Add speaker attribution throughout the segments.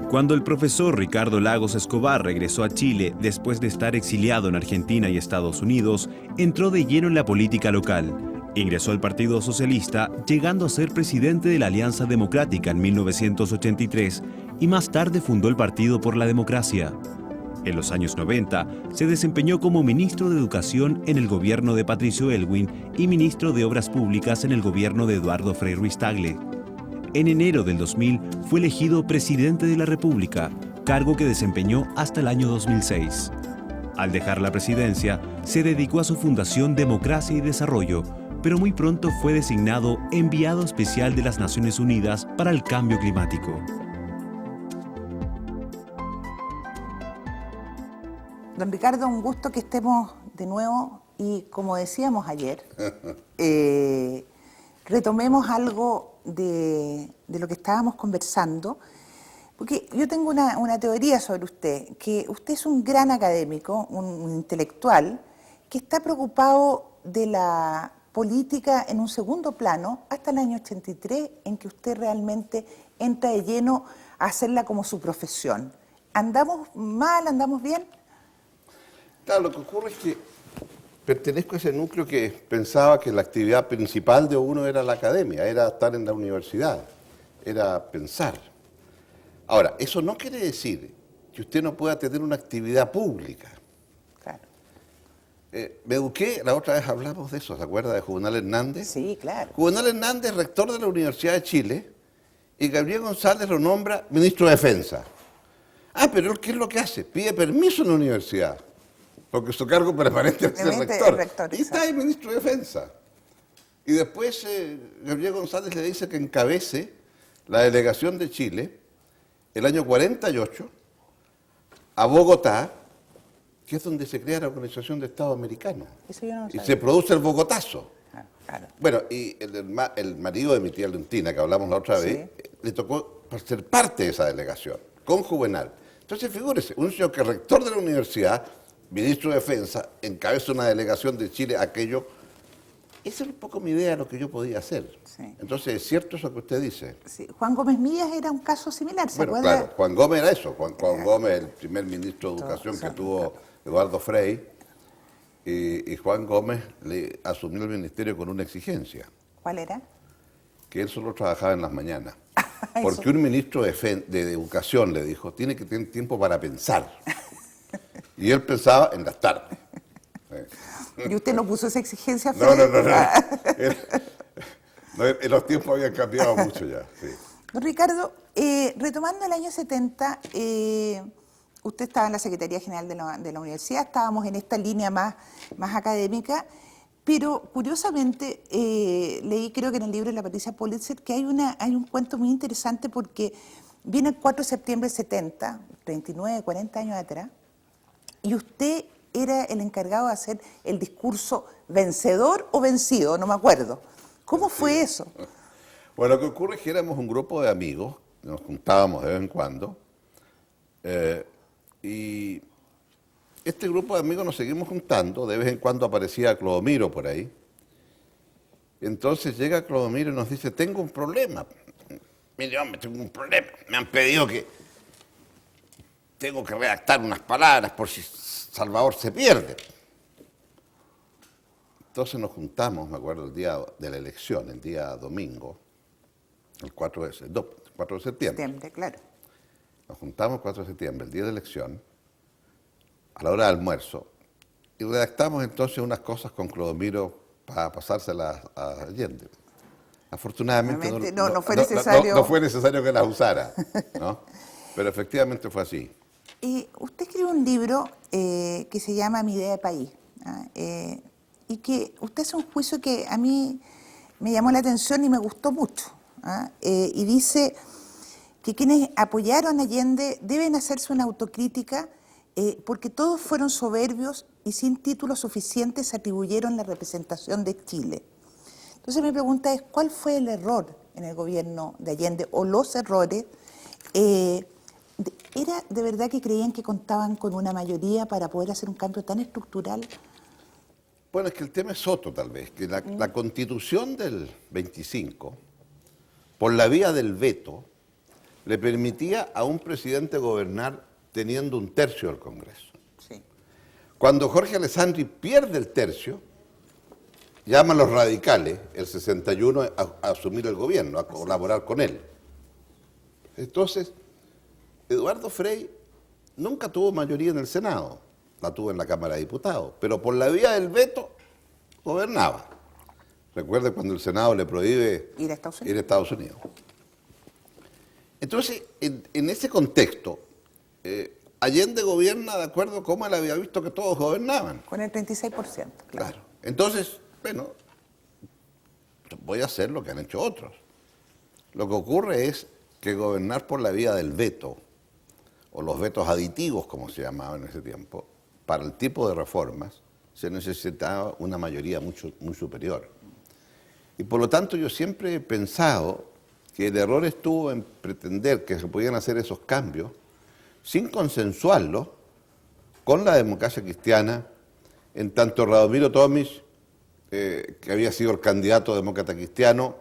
Speaker 1: Cuando el profesor Ricardo Lagos Escobar regresó a Chile después de estar exiliado en Argentina y Estados Unidos, entró de lleno en la política local. Ingresó al Partido Socialista, llegando a ser presidente de la Alianza Democrática en 1983 y más tarde fundó el Partido por la Democracia. En los años 90 se desempeñó como ministro de Educación en el gobierno de Patricio Aylwin y ministro de Obras Públicas en el gobierno de Eduardo Frei Ruiz-Tagle. En enero del 2000 fue elegido presidente de la República, cargo que desempeñó hasta el año 2006. Al dejar la presidencia, se dedicó a su fundación Democracia y Desarrollo, pero muy pronto fue designado enviado especial de las Naciones Unidas para el Cambio Climático.
Speaker 2: Don Ricardo, un gusto que estemos de nuevo y, como decíamos ayer, retomemos algo de lo que estábamos conversando, porque yo tengo una teoría sobre usted, que usted es un gran académico, un intelectual, que está preocupado de la política en un segundo plano hasta el año 83, en que usted realmente entra de lleno a hacerla como su profesión. ¿Andamos mal? ¿Andamos bien?
Speaker 3: Claro, lo que ocurre es que pertenezco a ese núcleo que pensaba que la actividad principal de uno era la academia, era estar en la universidad, era pensar. Ahora, eso no quiere decir que usted no pueda tener una actividad pública.
Speaker 2: Claro.
Speaker 3: Me eduqué, la otra vez hablamos de eso, ¿se acuerda de Juvenal Hernández?
Speaker 2: Sí, claro.
Speaker 3: Juvenal Hernández, rector de la Universidad de Chile, y Gabriel González lo nombra ministro de Defensa. Ah, pero ¿qué es lo que hace? Pide permiso en la universidad, porque su cargo permanente es ser rector. Y está ahí ministro de Defensa. Y después Gabriel González le dice que encabece la delegación de Chile el año 48 a Bogotá, que es donde se crea la Organización de Estados Americanos.
Speaker 2: Eso yo no
Speaker 3: y
Speaker 2: sabía.
Speaker 3: se produce el Bogotazo.
Speaker 2: Ah, claro.
Speaker 3: Bueno, y el marido de mi tía Leontina, que hablamos la otra vez, le tocó ser parte de esa delegación, con Juvenal. Entonces, figúrese, un señor que es rector de la universidad, ministro de Defensa, encabeza una delegación de Chile, aquello. Esa era un poco mi idea de lo que yo podía hacer.
Speaker 2: Sí.
Speaker 3: Entonces, ¿es cierto eso que usted dice?
Speaker 2: Sí. Juan Gómez Millas era un caso similar, ¿se
Speaker 3: Bueno,
Speaker 2: acuerda?
Speaker 3: claro, Juan Gómez era eso. Juan Gómez, el primer ministro de Educación que tuvo Eduardo Frei, y Juan Gómez le asumió el ministerio con una exigencia.
Speaker 2: ¿Cuál era?
Speaker 3: Que él solo trabajaba en las mañanas. Porque un ministro de Educación le dijo, tiene que tener tiempo para pensar. Y él pensaba en las tardes.
Speaker 2: ¿Y usted no puso esa exigencia?
Speaker 3: No. Los tiempos habían cambiado mucho ya. Sí.
Speaker 2: Don Ricardo, retomando el año 70, usted estaba en la Secretaría General de la Universidad, estábamos en esta línea más académica, pero curiosamente leí, creo que en el libro de la Patricia Pulitzer, que hay un cuento muy interesante porque viene el 4 de septiembre del 70, 39, 40 años atrás, y usted era el encargado de hacer el discurso vencedor o vencido, no me acuerdo. ¿Cómo fue eso?
Speaker 3: Bueno, lo que ocurre es que éramos un grupo de amigos, nos juntábamos de vez en cuando, y este grupo de amigos nos seguimos juntando, de vez en cuando aparecía Clodomiro por ahí. Entonces llega Clodomiro y nos dice, tengo un problema. Mire, hombre, tengo un problema. Me han pedido que tengo que redactar unas palabras por si Salvador se pierde. Entonces nos juntamos, me acuerdo, el día de la elección, el día domingo, el 4 de septiembre.
Speaker 2: Septiembre, claro.
Speaker 3: Nos juntamos el 4 de septiembre, el día de la elección, a la hora del almuerzo, y redactamos entonces unas cosas con Clodomiro para pasárselas a Allende. Afortunadamente
Speaker 2: no fue necesario.
Speaker 3: No fue necesario que las usara, ¿no? Pero efectivamente fue así.
Speaker 2: Usted escribió un libro que se llama Mi idea de país, y que usted hace un juicio que a mí me llamó la atención y me gustó mucho, y dice que quienes apoyaron a Allende deben hacerse una autocrítica porque todos fueron soberbios y sin títulos suficientes se atribuyeron la representación de Chile. Entonces mi pregunta es, ¿cuál fue el error en el gobierno de Allende o los errores? ¿Era de verdad que creían que contaban con una mayoría para poder hacer un cambio tan estructural?
Speaker 3: Bueno, es que el tema es otro tal vez, que la Constitución del 25, por la vía del veto, le permitía a un presidente gobernar teniendo un tercio del Congreso.
Speaker 2: Sí.
Speaker 3: Cuando Jorge Alessandri pierde el tercio, llama a los radicales, el 61, a asumir el gobierno, a colaborar con él. Entonces, Eduardo Frei nunca tuvo mayoría en el Senado, la tuvo en la Cámara de Diputados, pero por la vía del veto gobernaba. Recuerde cuando el Senado le prohíbe
Speaker 2: Ir a Estados Unidos.
Speaker 3: ir a Estados Unidos. Entonces, en ese contexto, Allende gobierna de acuerdo a cómo él había visto que todos gobernaban.
Speaker 2: Con el 36%, claro.
Speaker 3: Claro. Entonces, bueno, voy a hacer lo que han hecho otros. Lo que ocurre es que gobernar por la vía del veto, o los vetos aditivos, como se llamaban en ese tiempo, para el tipo de reformas, se necesitaba una mayoría muy superior. Y por lo tanto yo siempre he pensado que el error estuvo en pretender que se podían hacer esos cambios sin consensuarlos con la democracia cristiana, en tanto Radomiro Tomic, que había sido el candidato demócrata cristiano,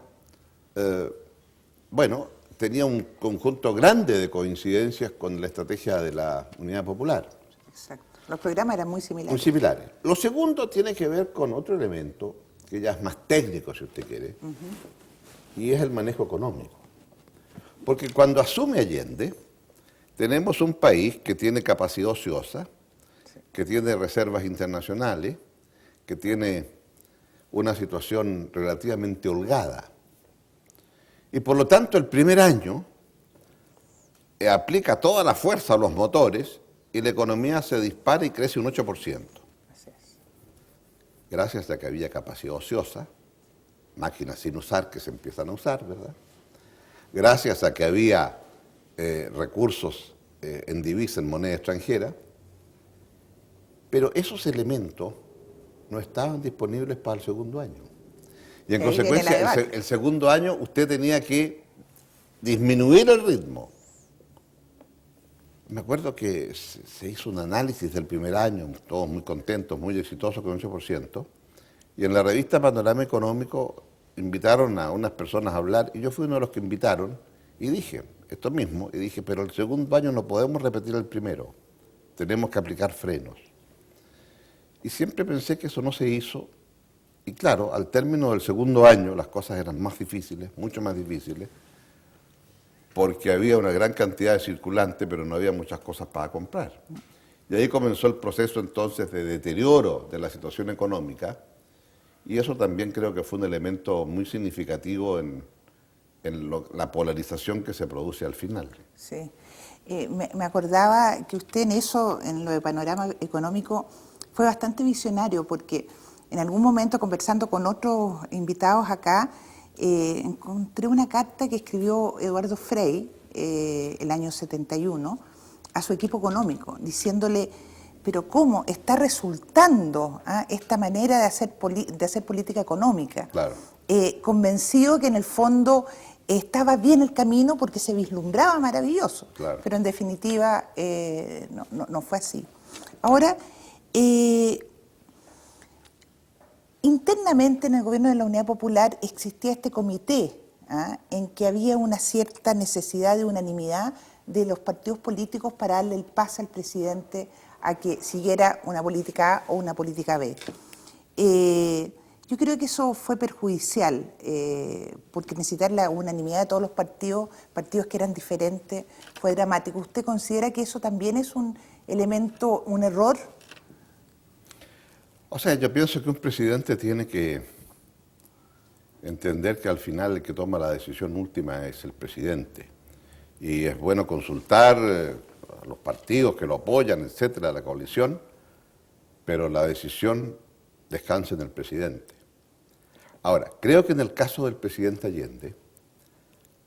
Speaker 3: bueno, tenía un conjunto grande de coincidencias con la estrategia de la Unidad Popular.
Speaker 2: Exacto. Los programas eran muy similares.
Speaker 3: Muy similares. Lo segundo tiene que ver con otro elemento, que ya es más técnico, si usted quiere, y es el manejo económico. Porque cuando asume Allende, tenemos un país que tiene capacidad ociosa, que tiene reservas internacionales, que tiene una situación relativamente holgada. Y por lo tanto, el primer año aplica toda la fuerza a los motores y la economía se dispara y crece un 8%.
Speaker 2: Así es.
Speaker 3: Gracias a que había capacidad ociosa, máquinas sin usar que se empiezan a usar, ¿verdad? Gracias a que había recursos en divisa, en moneda extranjera, pero esos elementos no estaban disponibles para el segundo año. Y en consecuencia, el segundo año usted tenía que disminuir el ritmo. Me acuerdo que se hizo un análisis del primer año, todos muy contentos, muy exitosos con 8%, y en la revista Panorama Económico invitaron a unas personas a hablar, y yo fui uno de los que invitaron, y dije esto mismo, y dije, pero el segundo año no podemos repetir el primero, tenemos que aplicar frenos. Y siempre pensé que eso no se hizo, y claro, al término del segundo año las cosas eran más difíciles, mucho más difíciles, porque había una gran cantidad de circulante, pero no había muchas cosas para comprar. Y ahí comenzó el proceso entonces de deterioro de la situación económica, y eso también creo que fue un elemento muy significativo en la polarización que se produce al final.
Speaker 2: Sí. Me acordaba que usted en eso, en lo de panorama económico, fue bastante visionario, porque en algún momento, conversando con otros invitados acá, encontré una carta que escribió Eduardo Frei el año 71 a su equipo económico, diciéndole, pero ¿cómo está resultando esta manera de hacer política económica?
Speaker 3: Claro.
Speaker 2: Convencido que en el fondo estaba bien el camino porque se vislumbraba maravilloso,
Speaker 3: Claro.
Speaker 2: pero en definitiva no fue así. Ahora, internamente en el gobierno de la Unidad Popular existía este comité, en que había una cierta necesidad de unanimidad de los partidos políticos para darle el pase al presidente a que siguiera una política A o una política B. Yo creo que eso fue perjudicial, porque necesitar la unanimidad de todos los partidos que eran diferentes, fue dramático. ¿Usted considera que eso también es un elemento, un error?
Speaker 3: O sea, yo pienso que un presidente tiene que entender que al final el que toma la decisión última es el presidente. Y es bueno consultar a los partidos que lo apoyan, etcétera, la coalición, pero la decisión descansa en el presidente. Ahora, creo que en el caso del presidente Allende,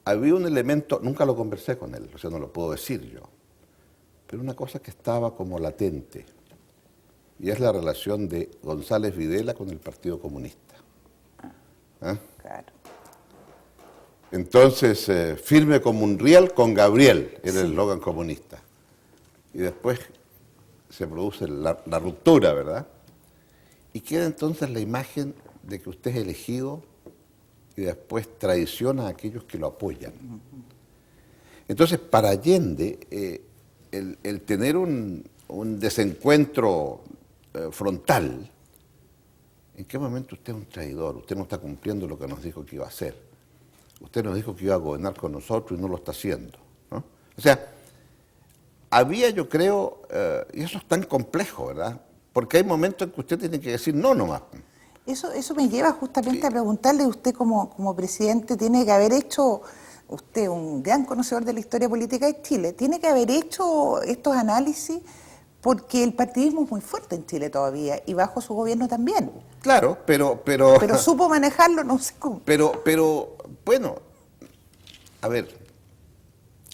Speaker 3: había un elemento, nunca lo conversé con él, o sea, no lo puedo decir yo, pero una cosa que estaba como latente, y es la relación de González Videla con el Partido Comunista.
Speaker 2: Claro.
Speaker 3: Entonces, firme como un riel con Gabriel, era el eslogan comunista. Y después se produce la ruptura, ¿verdad? Y queda entonces la imagen de que usted es elegido y después traiciona a aquellos que lo apoyan. Entonces, para Allende, el tener un desencuentro frontal, ¿en qué momento usted es un traidor? Usted no está cumpliendo lo que nos dijo que iba a hacer. Usted nos dijo que iba a gobernar con nosotros y no lo está haciendo, ¿no? O sea, había, yo creo, y eso es tan complejo, ¿verdad? Porque hay momentos en que usted tiene que decir no nomás.
Speaker 2: Eso me lleva justamente a preguntarle, usted como presidente tiene que haber hecho, usted un gran conocedor de la historia política de Chile, tiene que haber hecho estos análisis porque el partidismo es muy fuerte en Chile todavía y bajo su gobierno también.
Speaker 3: Claro, pero
Speaker 2: supo manejarlo, no sé cómo.
Speaker 3: Pero, bueno, a ver,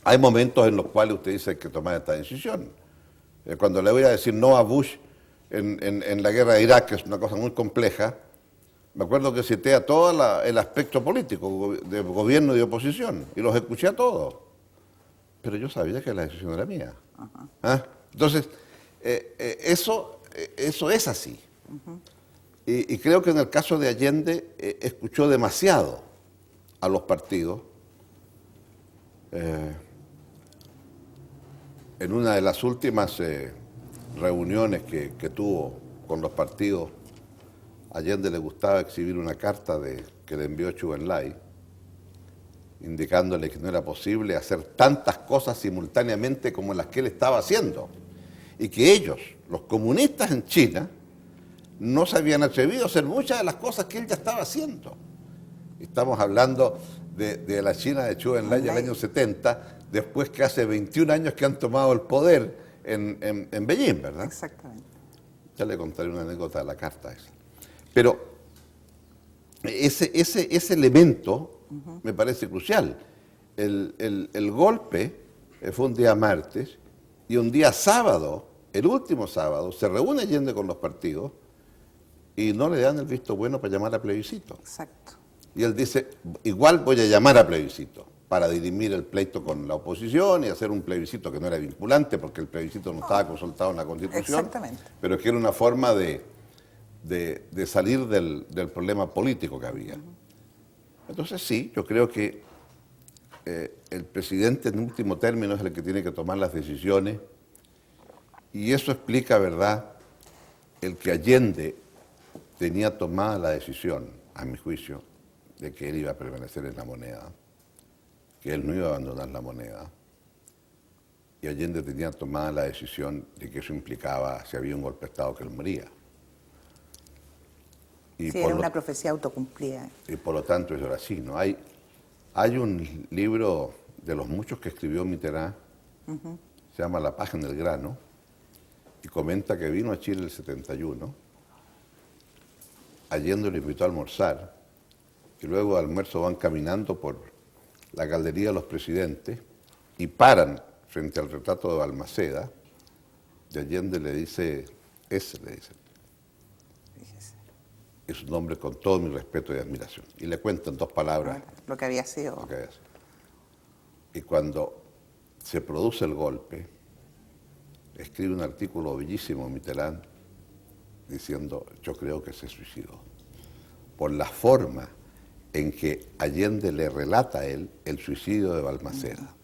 Speaker 3: hay momentos en los cuales usted dice que hay que tomar esta decisión. Cuando le voy a decir no a Bush en la guerra de Irak, que es una cosa muy compleja, me acuerdo que cité a todo el aspecto político, de gobierno y de oposición, y los escuché a todos. Pero yo sabía que la decisión era mía. ¿Ah? Entonces, eso es así. Y creo que en el caso de Allende escuchó demasiado a los partidos. En una de las últimas reuniones que tuvo con los partidos, Allende le gustaba exhibir una carta que le envió Zhou Enlai, indicándole que no era posible hacer tantas cosas simultáneamente como las que él estaba haciendo, y que ellos, los comunistas en China, no se habían atrevido a hacer muchas de las cosas que él ya estaba haciendo. Estamos hablando de la China de Zhou Enlai del año 70, después que hace 21 años que han tomado el poder en Beijing, ¿verdad?
Speaker 2: Exactamente.
Speaker 3: Ya le contaré una anécdota de la carta esa. Pero ese elemento me parece crucial. El golpe fue un día martes y un día sábado, el último sábado, se reúne Allende con los partidos y no le dan el visto bueno para llamar a plebiscito.
Speaker 2: Exacto.
Speaker 3: Y él dice, igual voy a llamar a plebiscito para dirimir el pleito con la oposición y hacer un plebiscito que no era vinculante porque el plebiscito no estaba consultado en la Constitución.
Speaker 2: Exactamente.
Speaker 3: Pero que era una forma de salir del problema político que había. Entonces sí, yo creo que el presidente en último término es el que tiene que tomar las decisiones y eso explica, ¿verdad?, el que Allende tenía tomada la decisión, a mi juicio, de que él iba a permanecer en la moneda, que él no iba a abandonar la moneda, y Allende tenía tomada la decisión de que eso implicaba, si había un golpe de Estado, que él moría. Y
Speaker 2: sí, era una profecía autocumplida.
Speaker 3: Y por lo tanto eso era así, ¿no? Hay un libro de los muchos que escribió Mitterrand, se llama La paja en el grano, y comenta que vino a Chile el 71, Allende lo invitó a almorzar, y luego de almuerzo van caminando por la galería de los presidentes y paran frente al retrato de Balmaceda, y Allende le dice, ese le dice. Es un hombre con todo mi respeto y admiración. Y le cuentan dos palabras.
Speaker 2: Lo que había sido.
Speaker 3: Lo que había sido. Y cuando se produce el golpe, escribe un artículo bellísimo Mitterrand diciendo, yo creo que se suicidó. Por la forma en que Allende le relata a él el suicidio de Balmaceda,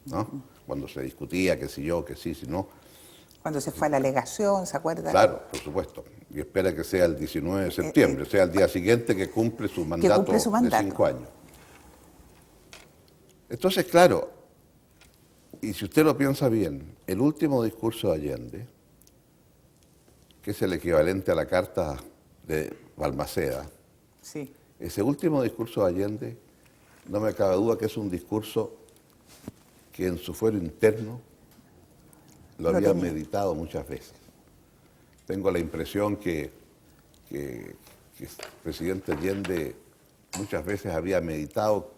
Speaker 3: ¿no? Cuando se discutía que si yo, que sí, si no.
Speaker 2: Cuando se fue a la alegación, ¿se acuerda?
Speaker 3: Claro, por supuesto. Y espera que sea el 19 de septiembre, sea el día siguiente que cumple su mandato de 5 años. Entonces, claro, y si usted lo piensa bien, el último discurso de Allende, que es el equivalente a la carta de Balmaceda,
Speaker 2: sí,
Speaker 3: ese último discurso de Allende, no me cabe duda que es un discurso que en su fuero interno lo había meditado muchas veces. Tengo la impresión que el presidente Allende muchas veces había meditado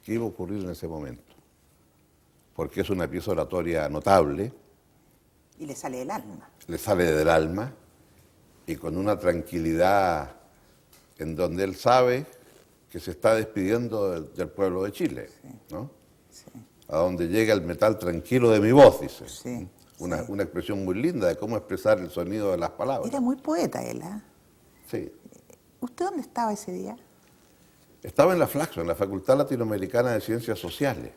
Speaker 3: qué iba a ocurrir en ese momento, porque es una pieza oratoria notable.
Speaker 2: Y le sale del alma.
Speaker 3: Le sale del alma y con una tranquilidad en donde él sabe que se está despidiendo del pueblo de Chile, sí, ¿no? Sí. A donde llega el metal tranquilo de mi voz, dice.
Speaker 2: Sí.
Speaker 3: Una expresión muy linda de cómo expresar el sonido de las palabras.
Speaker 2: Era muy poeta él, ¿eh?
Speaker 3: Sí.
Speaker 2: ¿Usted dónde estaba ese día?
Speaker 3: Estaba en la FLACSO, en la Facultad Latinoamericana de Ciencias Sociales.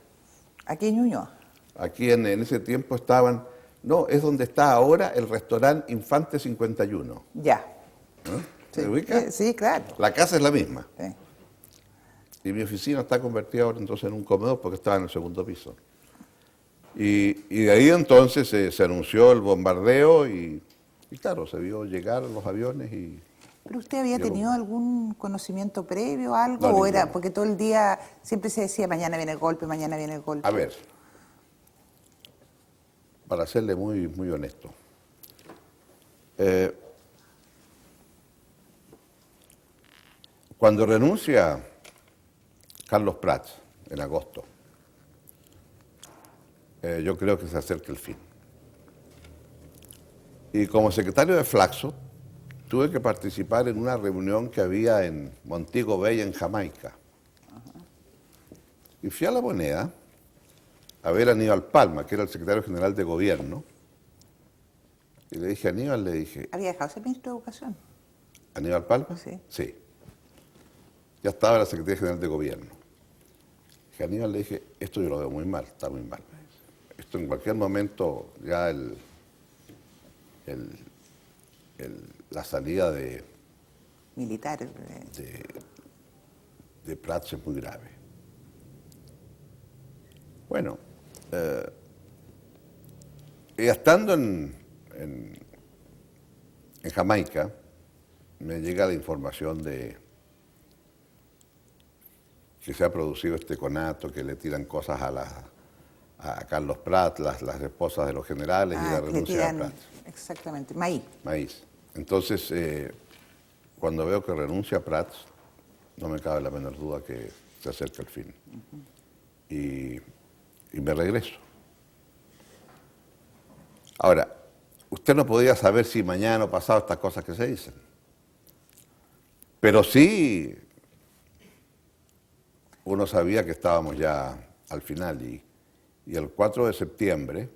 Speaker 2: Aquí en Ñuñoa.
Speaker 3: Aquí en ese tiempo estaban, no, es donde está ahora el restaurante Infante 51.
Speaker 2: Ya.
Speaker 3: ¿No?
Speaker 2: Sí.
Speaker 3: ¿Se ubica?
Speaker 2: Sí, claro.
Speaker 3: La casa es la misma.
Speaker 2: Sí.
Speaker 3: Y mi oficina está convertida ahora entonces en un comedor porque estaba en el segundo piso. Y de ahí entonces se anunció el bombardeo y claro, se vio llegar los aviones y...
Speaker 2: ¿Pero usted había
Speaker 3: Yo-
Speaker 2: tenido algún conocimiento previo, algo?
Speaker 3: No,
Speaker 2: ¿O era
Speaker 3: ninguno.
Speaker 2: porque todo el día siempre se decía mañana viene el golpe, mañana viene el golpe?
Speaker 3: A ver, para serle muy, muy honesto, cuando renuncia Carlos Prats en agosto, yo creo que se acerca el fin. Y como secretario de Flaxo, tuve que participar en una reunión que había en Montego Bay, en Jamaica. Y fui a La Moneda a ver a Aníbal Palma, que era el secretario general de gobierno. Y le dije a Aníbal,
Speaker 2: ¿Había dejado ser ministro de Educación?
Speaker 3: ¿Aníbal Palma?
Speaker 2: Sí.
Speaker 3: Sí. Ya estaba en la Secretaría General de Gobierno. Dije a Aníbal, le dije, esto yo lo veo muy mal, está muy mal. Me dice. Esto en cualquier momento ya la salida
Speaker 2: Militar.
Speaker 3: de Prats es muy grave. Bueno, y estando en Jamaica, me llega la información de que se ha producido este conato, que le tiran cosas a Carlos Prats, las esposas de los generales y la
Speaker 2: que le
Speaker 3: renuncia de
Speaker 2: tiran,
Speaker 3: Prats.
Speaker 2: exactamente, maíz.
Speaker 3: Maíz. Entonces, cuando veo que renuncia Prats, no me cabe la menor duda que se acerca el fin. Y me regreso. Ahora, usted no podía saber si mañana o pasado estas cosas que se dicen. Pero sí, uno sabía que estábamos ya al final. Y el 4 de septiembre,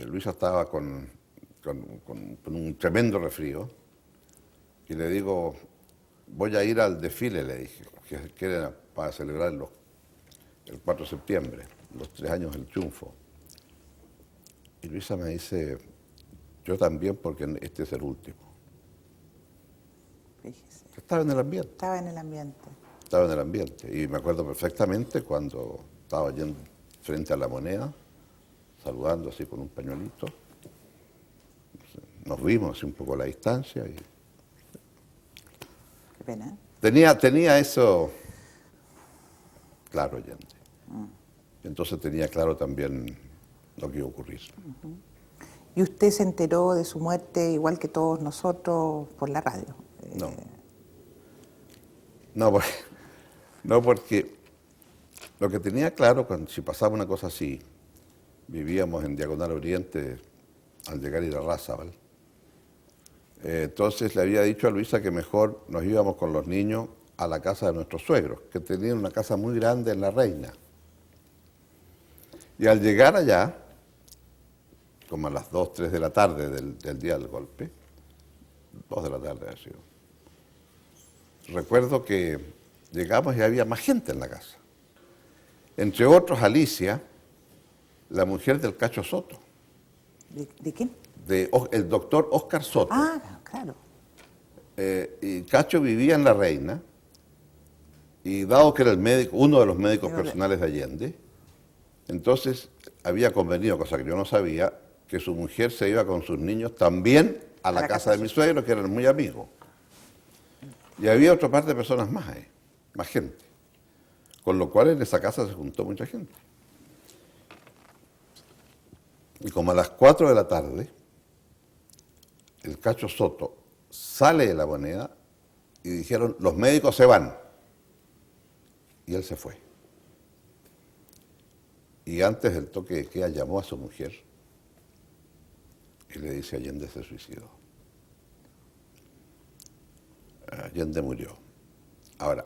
Speaker 3: Luisa estaba con un tremendo resfrío. Y le digo, voy a ir al desfile, le dije, que era para celebrar el 4 de septiembre, los 3 años del triunfo. Y Luisa me dice, yo también porque este es el último.
Speaker 2: Fíjese.
Speaker 3: Estaba en el ambiente,
Speaker 2: Estaba en el ambiente.
Speaker 3: estaba en el ambiente. Y me acuerdo perfectamente cuando estaba yendo frente a La Moneda, saludando así con un pañuelito. Nos vimos así un poco a la distancia y
Speaker 2: Qué pena, ¿eh?
Speaker 3: tenía eso claro, Allende. Entonces tenía claro también lo que iba a ocurrir.
Speaker 2: Y usted se enteró de su muerte, igual que todos nosotros, por la radio.
Speaker 3: No. No, porque lo que tenía claro, si pasaba una cosa así, vivíamos en Diagonal Oriente al llegar a Irarrázaval. Entonces le había dicho a Luisa que mejor nos íbamos con los niños a la casa de nuestros suegros, que tenían una casa muy grande en La Reina. Y al llegar allá, como a las 2, 3 de la tarde del día del golpe, 2 de la tarde ha sido, recuerdo que llegamos y había más gente en la casa. Entre otros, Alicia, la mujer del Cacho Soto,
Speaker 2: ¿De quién?
Speaker 3: el doctor Óscar Soto.
Speaker 2: Ah, claro.
Speaker 3: Y Cacho vivía en La Reina, y dado que era el médico, uno de los médicos personales de Allende, entonces había convenido, cosa que yo no sabía, que su mujer se iba con sus niños también a la casa de mi suegro, que eran muy amigos. Y había otra parte de personas más ahí, más gente. Con lo cual en esa casa se juntó mucha gente. Y como a las 4 de la tarde, el Cacho Soto sale de La Moneda y dijeron, los médicos se van. Y él se fue. Y antes del toque de queda llamó a su mujer y le dice, Allende se suicidó. Allende murió. Ahora,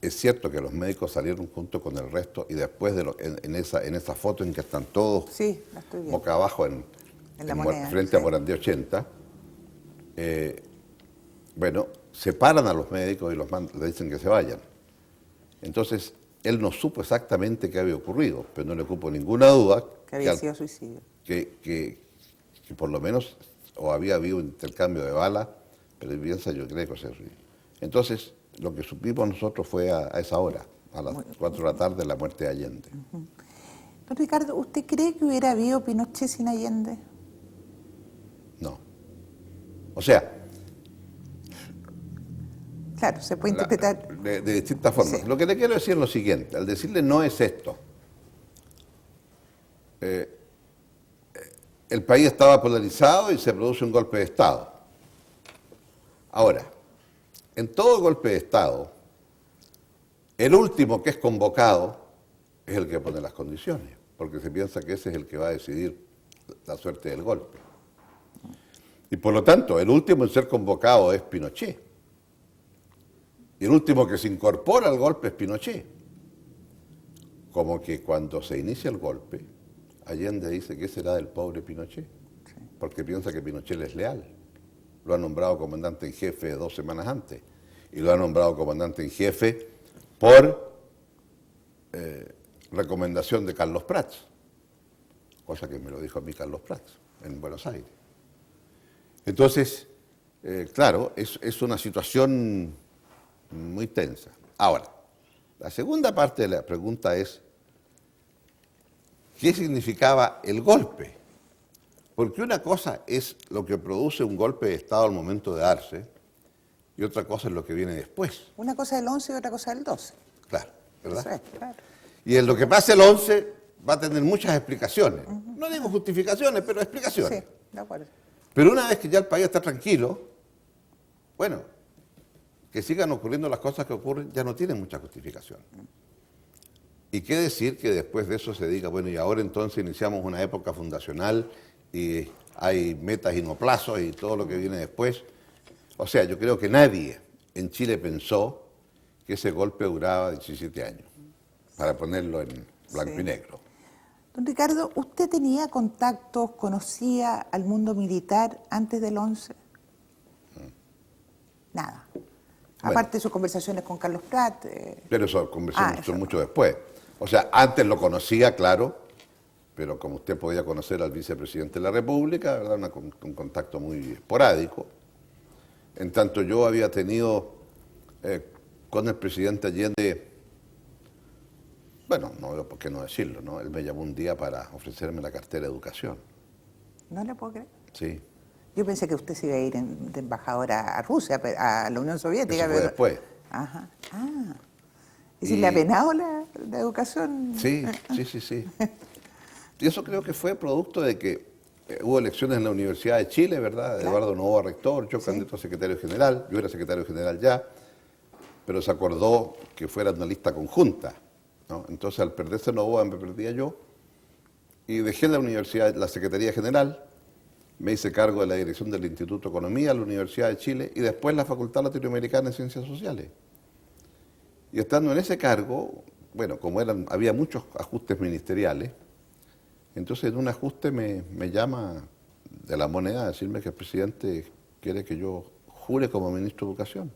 Speaker 3: es cierto que los médicos salieron junto con el resto y después en esa foto en que están todos
Speaker 2: Sí, la estoy viendo.
Speaker 3: boca abajo
Speaker 2: La Moneda,
Speaker 3: frente
Speaker 2: sí.
Speaker 3: a Morandé 80, bueno, separan a los médicos y le dicen que se vayan. Entonces, él no supo exactamente qué había ocurrido, pero no le cupo ninguna duda
Speaker 2: Que había sido suicidio.
Speaker 3: que por lo menos o había habido un intercambio de balas, pero piensa yo creo que se suicidio. Entonces, lo que supimos nosotros fue a esa hora, a las 4 de la tarde, la muerte de Allende.
Speaker 2: Don Ricardo, ¿usted cree que hubiera habido Pinochet sin Allende?
Speaker 3: No. O sea,
Speaker 2: Claro, se puede interpretar.
Speaker 3: de distintas formas.
Speaker 2: Sí.
Speaker 3: Lo que le quiero decir es lo siguiente, al decirle no es esto. El país estaba polarizado y se produce un golpe de Estado. Ahora, en todo golpe de Estado, el último que es convocado es el que pone las condiciones, porque se piensa que ese es el que va a decidir la suerte del golpe. Y por lo tanto, el último en ser convocado es Pinochet. Y el último que se incorpora al golpe es Pinochet. Como que cuando se inicia el golpe, Allende dice que será del pobre Pinochet, porque piensa que Pinochet es leal. Lo ha nombrado comandante en jefe 2 semanas antes, y lo ha nombrado comandante en jefe por recomendación de Carlos Prats, cosa que me lo dijo a mí Carlos Prats, en Buenos Aires. Entonces, claro, es una situación muy tensa. Ahora, la segunda parte de la pregunta es, ¿qué significaba el golpe? Porque una cosa es lo que produce un golpe de Estado al momento de darse, y otra cosa es lo que viene después.
Speaker 2: Una cosa del 11 y otra cosa del 12.
Speaker 3: Claro, ¿verdad?
Speaker 2: Eso es, claro.
Speaker 3: Y en lo que pasa el 11 va a tener muchas explicaciones. No digo justificaciones, pero explicaciones.
Speaker 2: Sí, de acuerdo.
Speaker 3: Pero una vez que ya el país está tranquilo, bueno, que sigan ocurriendo las cosas que ocurren ya no tiene mucha justificación. ¿Y qué decir que después de eso se diga, bueno, y ahora entonces iniciamos una época fundacional y hay metas y no plazos y todo lo que viene después? O sea, yo creo que nadie en Chile pensó que ese golpe duraba 17 años, para ponerlo en blanco
Speaker 2: Sí.
Speaker 3: y negro.
Speaker 2: Don Ricardo, ¿usted tenía contactos, conocía al mundo militar antes del 11? Nada. Aparte de sus conversaciones con Carlos Prat.
Speaker 3: Pero eso conversamos
Speaker 2: eso.
Speaker 3: mucho después. O sea, antes lo conocía, claro, pero como usted podía conocer al vicepresidente de la República, ¿verdad? Un contacto muy esporádico. En tanto yo había tenido con el presidente Allende, bueno, no veo por qué no decirlo, ¿no? Él me llamó un día para ofrecerme la cartera de educación.
Speaker 2: ¿No le puedo creer?
Speaker 3: Sí,
Speaker 2: Yo pensé que usted se iba a ir de embajadora a Rusia, a la Unión Soviética.
Speaker 3: eso fue después.
Speaker 2: Ajá. Ah. ¿Y si
Speaker 3: Y-
Speaker 2: le ha penado la educación?
Speaker 3: Sí. Y eso creo que fue producto de que hubo elecciones en la Universidad de Chile, ¿verdad?
Speaker 2: Claro.
Speaker 3: Eduardo Novoa rector, yo candidato a secretario general, yo era secretario general ya, pero se acordó que fuera una lista conjunta, ¿no? Entonces al perderse Novoa me perdía yo y dejé la universidad, la Secretaría General, me hice cargo de la dirección del Instituto de Economía de la Universidad de Chile y después la Facultad Latinoamericana de Ciencias Sociales. Y estando en ese cargo, bueno, como había muchos ajustes ministeriales, entonces en un ajuste me llama de la moneda a decirme que el presidente quiere que yo jure como ministro de Educación.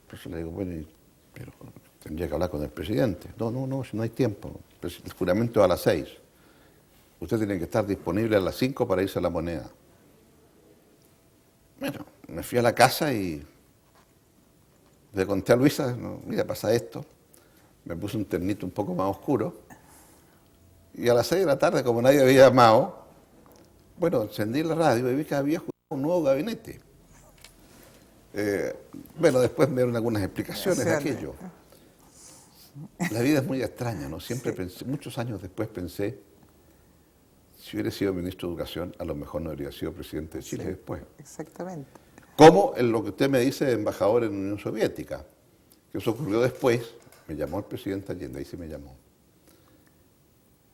Speaker 3: Entonces le digo, bueno, pero tendría que hablar con el presidente. No, si no hay tiempo. El juramento es a las 6. Usted tiene que estar disponible a las 5 para irse a la moneda. Bueno, me fui a la casa y le conté a Luisa, no, mira, pasa esto. Me puse un ternito un poco más oscuro. Y a las 6 de la tarde, como nadie había llamado, bueno, encendí la radio y vi que había un nuevo gabinete. Bueno, después me dieron algunas explicaciones de aquello. La vida es muy extraña, ¿no? Siempre pensé, muchos años después pensé, si hubiera sido ministro de Educación, a lo mejor no habría sido presidente de Chile después.
Speaker 2: Exactamente.
Speaker 3: Como en lo que usted me dice de embajador en la Unión Soviética, que eso ocurrió después, me llamó el presidente Allende, ahí sí me llamó.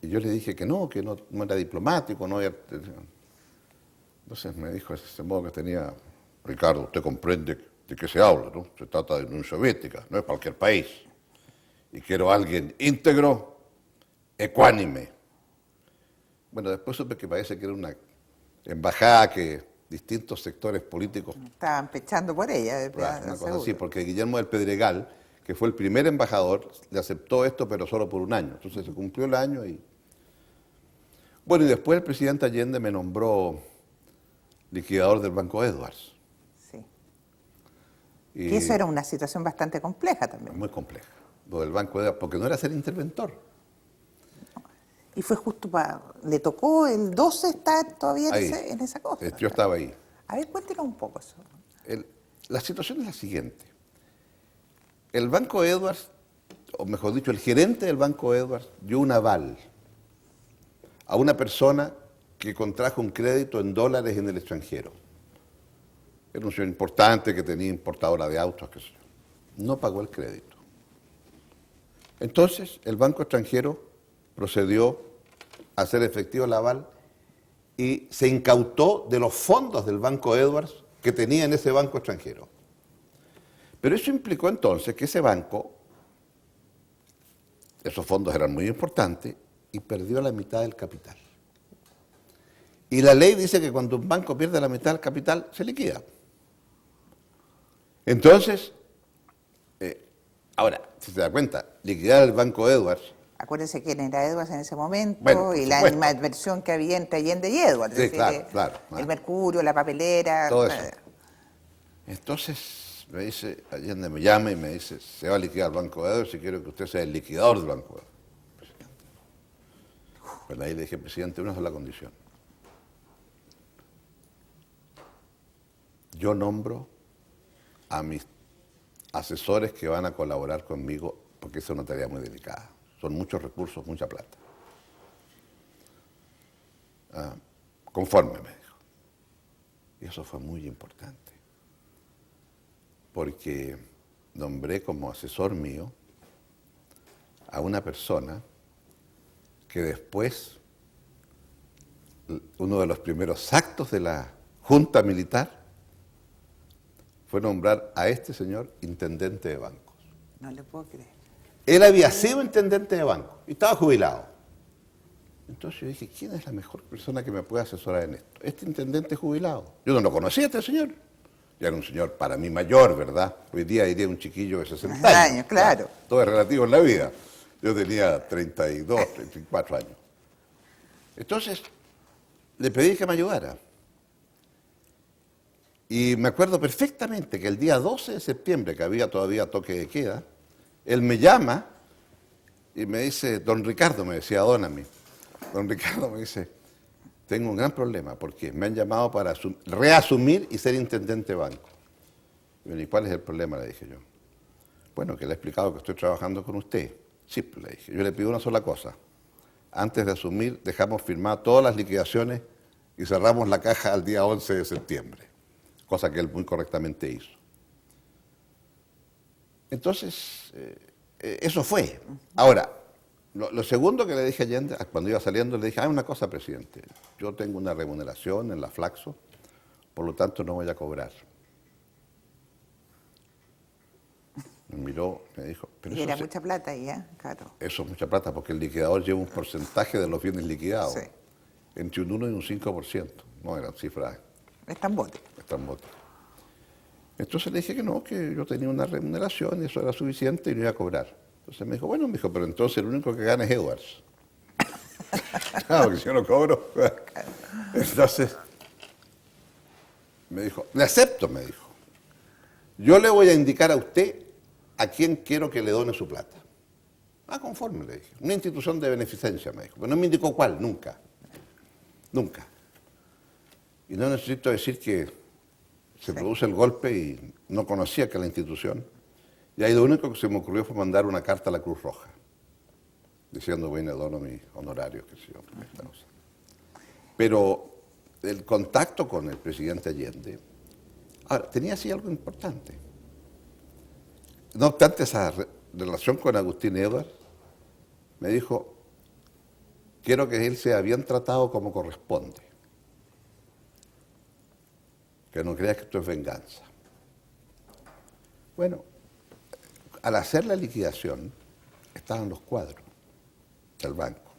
Speaker 3: Y yo le dije que no era diplomático, no había... Entonces me dijo de ese modo que tenía, Ricardo, usted comprende de qué se habla, ¿no? Se trata de la Unión Soviética, no es cualquier país. Y quiero a alguien íntegro, ecuánime. Bueno, después supe que parece que era una embajada que distintos sectores políticos,
Speaker 2: Estaban pechando por ella.
Speaker 3: una cosa así, porque Guillermo del Pedregal, que fue el primer embajador, le aceptó esto, pero solo por un año. Entonces se cumplió el año y... Bueno, y después el presidente Allende me nombró liquidador del Banco Edwards.
Speaker 2: Sí.
Speaker 3: Y
Speaker 2: Y eso era una situación bastante compleja también.
Speaker 3: muy compleja, lo del Banco Edwards, porque no era ser interventor.
Speaker 2: Y fue justo para... Le tocó el 12 estar todavía
Speaker 3: Ahí.
Speaker 2: en esa cosa.
Speaker 3: Yo estaba ahí.
Speaker 2: A ver, cuéntenos un poco eso.
Speaker 3: La situación es la siguiente. El Banco Edwards, o mejor dicho, el gerente del Banco Edwards dio un aval a una persona que contrajo un crédito en dólares en el extranjero. Era un señor importante que tenía importadora de autos, qué sé yo. No pagó el crédito. Entonces, el banco extranjero procedió a hacer efectivo el aval y se incautó de los fondos del Banco Edwards que tenía en ese banco extranjero. Pero eso implicó entonces que ese banco, esos fondos eran muy importantes, y perdió la mitad del capital. Y la ley dice que cuando un banco pierde la mitad del capital, se liquida. Entonces, ahora, si se da cuenta, liquidar el Banco Edwards,
Speaker 2: Acuérdense quién era Edwards en ese momento
Speaker 3: Bueno, por
Speaker 2: y la
Speaker 3: supuesto.
Speaker 2: animadversión que había entre Allende y Edwards.
Speaker 3: Sí,
Speaker 2: es decir,
Speaker 3: claro.
Speaker 2: El mercurio, la papelera.
Speaker 3: todo eso. Entonces, me dice, Allende me llama y me dice, se va a liquidar el Banco Edwards y quiero que usted sea el liquidador del Banco Edwards. Pues ahí le dije, presidente, una sola condición. Yo nombro a mis asesores que van a colaborar conmigo, porque esa es una tarea muy delicada. Son muchos recursos, mucha plata. Conforme, me dijo. Y eso fue muy importante, porque nombré como asesor mío a una persona que después, uno de los primeros actos de la Junta Militar fue nombrar a este señor intendente de bancos.
Speaker 2: No le puedo creer.
Speaker 3: Él había sido intendente de banco y estaba jubilado. Entonces yo dije, ¿quién es la mejor persona que me puede asesorar en esto? Este intendente jubilado. Yo no lo conocía a este señor. Ya era un señor para mí mayor, ¿verdad? Hoy día diría un chiquillo de 60 años.
Speaker 2: Claro.
Speaker 3: Todo es relativo en la vida. Yo tenía 32, 34 años. Entonces, le pedí que me ayudara. Y me acuerdo perfectamente que el día 12 de septiembre, que había todavía toque de queda, él me llama y me dice, don Ricardo, me decía don a mí, don Ricardo me dice, tengo un gran problema porque me han llamado para reasumir y ser intendente de banco. ¿Y cuál es el problema?, le dije yo. Bueno, que le he explicado que estoy trabajando con usted. Sí, le dije, yo le pido una sola cosa. Antes de asumir, dejamos firmadas todas las liquidaciones y cerramos la caja al día 11 de septiembre, cosa que él muy correctamente hizo. Entonces, eso fue. Ahora, lo segundo que le dije a Allende, cuando iba saliendo, le dije, una cosa, presidente, yo tengo una remuneración en la Flaxo, por lo tanto no voy a cobrar. Me miró, me dijo, pero
Speaker 2: Y era mucha plata ahí, ¿eh? Claro.
Speaker 3: eso es mucha plata, porque el liquidador lleva un porcentaje de los bienes liquidados,
Speaker 2: Sí.
Speaker 3: entre un 1 y un 5%. No eran cifras
Speaker 2: Estrambote.
Speaker 3: estrambóticas. Entonces le dije que no, que yo tenía una remuneración y eso era suficiente y no iba a cobrar. Entonces me dijo, bueno, pero entonces el único que gana es Edwards. Claro, porque si yo no cobro. Entonces me dijo, le acepto, me dijo. Yo le voy a indicar a usted a quién quiero que le done su plata. Conforme, le dije. Una institución de beneficencia, me dijo. Pero no me indicó cuál, nunca. Nunca. Y no necesito decir que se produce el golpe y no conocía que la institución. Y ahí lo único que se me ocurrió fue mandar una carta a la Cruz Roja, diciendo, bueno, dono mis honorarios, qué sé yo, esta cosa. Pero el contacto con el presidente Allende, ahora, tenía así algo importante. No obstante esa relación con Agustín Edwards, me dijo, quiero que él sea bien tratado como corresponde. Que no creas que esto es venganza. Bueno, al hacer la liquidación, estaban los cuadros del banco.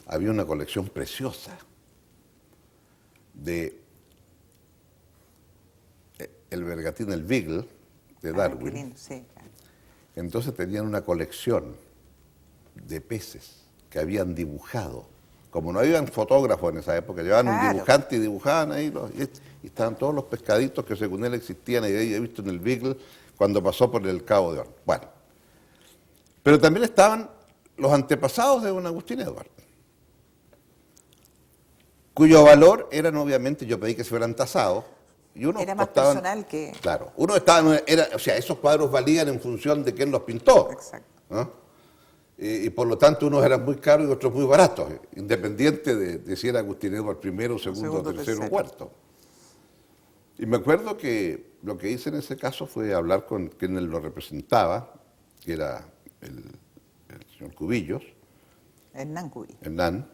Speaker 3: Había una colección preciosa de el Bergantín, el Beagle, de Darwin,
Speaker 2: Qué lindo, sí.
Speaker 3: Entonces tenían una colección de peces que habían dibujado. Como no habían fotógrafos en esa época, llevaban un
Speaker 2: Claro.
Speaker 3: dibujante y dibujaban ahí, y estaban todos los pescaditos que según él existían, y ahí he visto en el Beagle cuando pasó por el Cabo de Horno. Bueno, pero también estaban los antepasados de don Agustín Edwards, cuyo valor eran obviamente, yo pedí que se fueran tasados, y unos
Speaker 2: Era más
Speaker 3: costaban,
Speaker 2: personal que...
Speaker 3: claro, uno estaba, o sea, esos cuadros valían en función de quién los pintó.
Speaker 2: Exacto.
Speaker 3: ¿No? Y por lo tanto unos eran muy caros y otros muy baratos, independiente de si era Agustín Edwards primero, segundo, tercero o cuarto. Y me acuerdo que lo que hice en ese caso fue hablar con quien él lo representaba, que era el señor Cubillos,
Speaker 2: Hernán Cubillos.
Speaker 3: Hernán,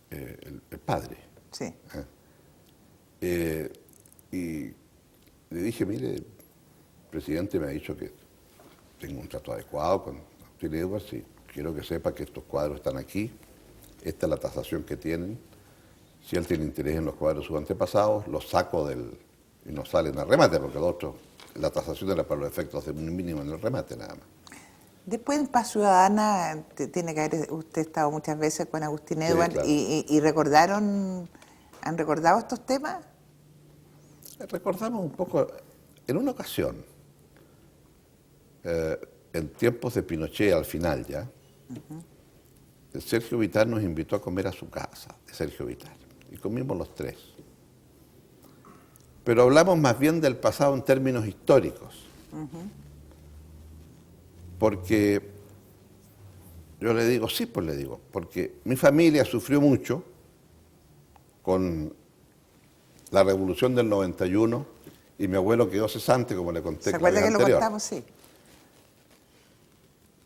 Speaker 3: el padre.
Speaker 2: Sí.
Speaker 3: Y le dije, mire, el presidente me ha dicho que tengo un trato adecuado con Agustín Edwards y quiero que sepa que estos cuadros están aquí, esta es la tasación que tienen. Si él tiene interés en los cuadros de sus antepasados, los saco y no salen al remate, porque los otros, la tasación era para los efectos de un mínimo en el remate nada más.
Speaker 2: Después en Paz Ciudadana, tiene que haber usted estado muchas veces con Agustín
Speaker 3: Sí,
Speaker 2: Edwards
Speaker 3: claro.
Speaker 2: y ¿han recordado estos temas?
Speaker 3: Recordamos un poco, en una ocasión, en tiempos de Pinochet al final ya, Sergio Vittar nos invitó a comer a su casa, de Sergio Vittar, y comimos los tres. Pero hablamos más bien del pasado en términos históricos, porque yo le digo, sí, pues le digo, porque mi familia sufrió mucho con la revolución del 91 y mi abuelo quedó cesante, como le conté
Speaker 2: ¿Se
Speaker 3: en la
Speaker 2: acuerda
Speaker 3: vez
Speaker 2: que lo
Speaker 3: anterior.
Speaker 2: contamos? Sí.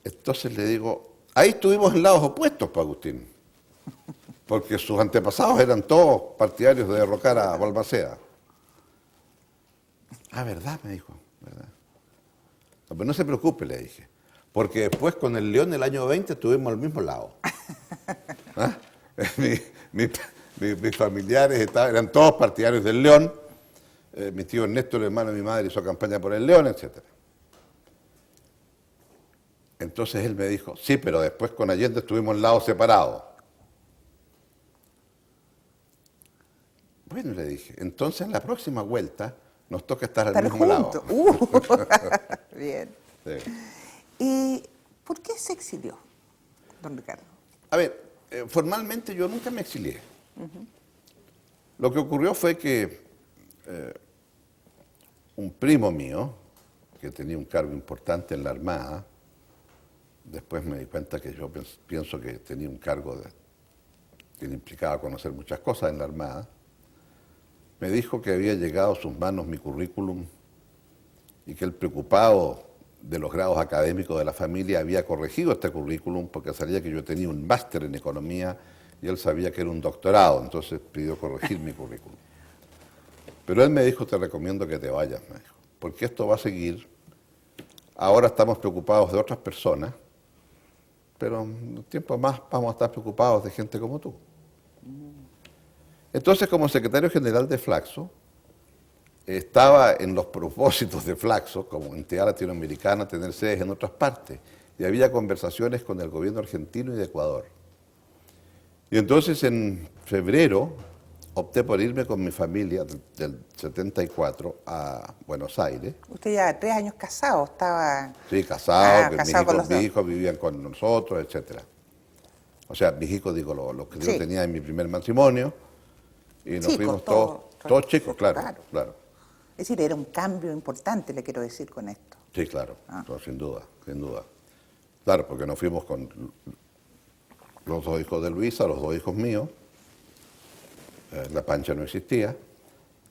Speaker 3: Entonces le digo, ahí estuvimos en lados opuestos para Agustín, porque sus antepasados eran todos partidarios de derrocar a Balmaceda. Ah, ¿verdad? Me dijo, ¿verdad? No, pero no se preocupe, le dije, porque después con el León el año 20 estuvimos al mismo lado. ¿Ah? Mis familiares eran todos partidarios del León, mi tío Ernesto, el hermano de mi madre, hizo campaña por el León, etc. Entonces él me dijo, sí, pero después con Allende estuvimos en lados separados. Bueno, le dije, entonces en la próxima vuelta nos toca estar al
Speaker 2: Estar
Speaker 3: mismo
Speaker 2: juntos.
Speaker 3: lado.
Speaker 2: Bien.
Speaker 3: Sí.
Speaker 2: ¿Por qué se exilió, don Ricardo?
Speaker 3: A ver, formalmente yo nunca me exilié. Lo que ocurrió fue que un primo mío, que tenía un cargo importante en la Armada, después me di cuenta que yo pienso que tenía un cargo que le implicaba conocer muchas cosas en la Armada, me dijo que había llegado a sus manos mi currículum y que el preocupado de los grados académicos de la familia había corregido este currículum porque sabía que yo tenía un máster en economía y él sabía que era un doctorado, entonces pidió corregir mi currículum. Pero él me dijo, te recomiendo que te vayas, me dijo, porque esto va a seguir. Ahora estamos preocupados de otras personas, pero en un tiempo más vamos a estar preocupados de gente como tú. Entonces, como secretario general de Flaxo, estaba en los propósitos de Flaxo, como entidad latinoamericana, tener sedes en otras partes. Y había conversaciones con el gobierno argentino y de Ecuador. Y entonces, en febrero, opté por irme con mi familia del 74 a Buenos Aires.
Speaker 2: Usted ya 3 años casado, estaba...
Speaker 3: Sí, casado, que
Speaker 2: casado con los
Speaker 3: mis
Speaker 2: dos.
Speaker 3: hijos vivían con nosotros, etcétera. O sea, mis hijos, digo, los que
Speaker 2: Sí.
Speaker 3: yo tenía en mi primer matrimonio. Y nos
Speaker 2: Chicos,
Speaker 3: fuimos
Speaker 2: todos
Speaker 3: todos chicos, claro,
Speaker 2: claro.
Speaker 3: claro.
Speaker 2: Es decir, era un cambio importante, le quiero decir con esto.
Speaker 3: Sí, claro,
Speaker 2: Ah.
Speaker 3: no, sin duda, sin duda. Claro, porque nos fuimos con los 2 hijos de Luisa, los 2 hijos míos, la Pancha no existía,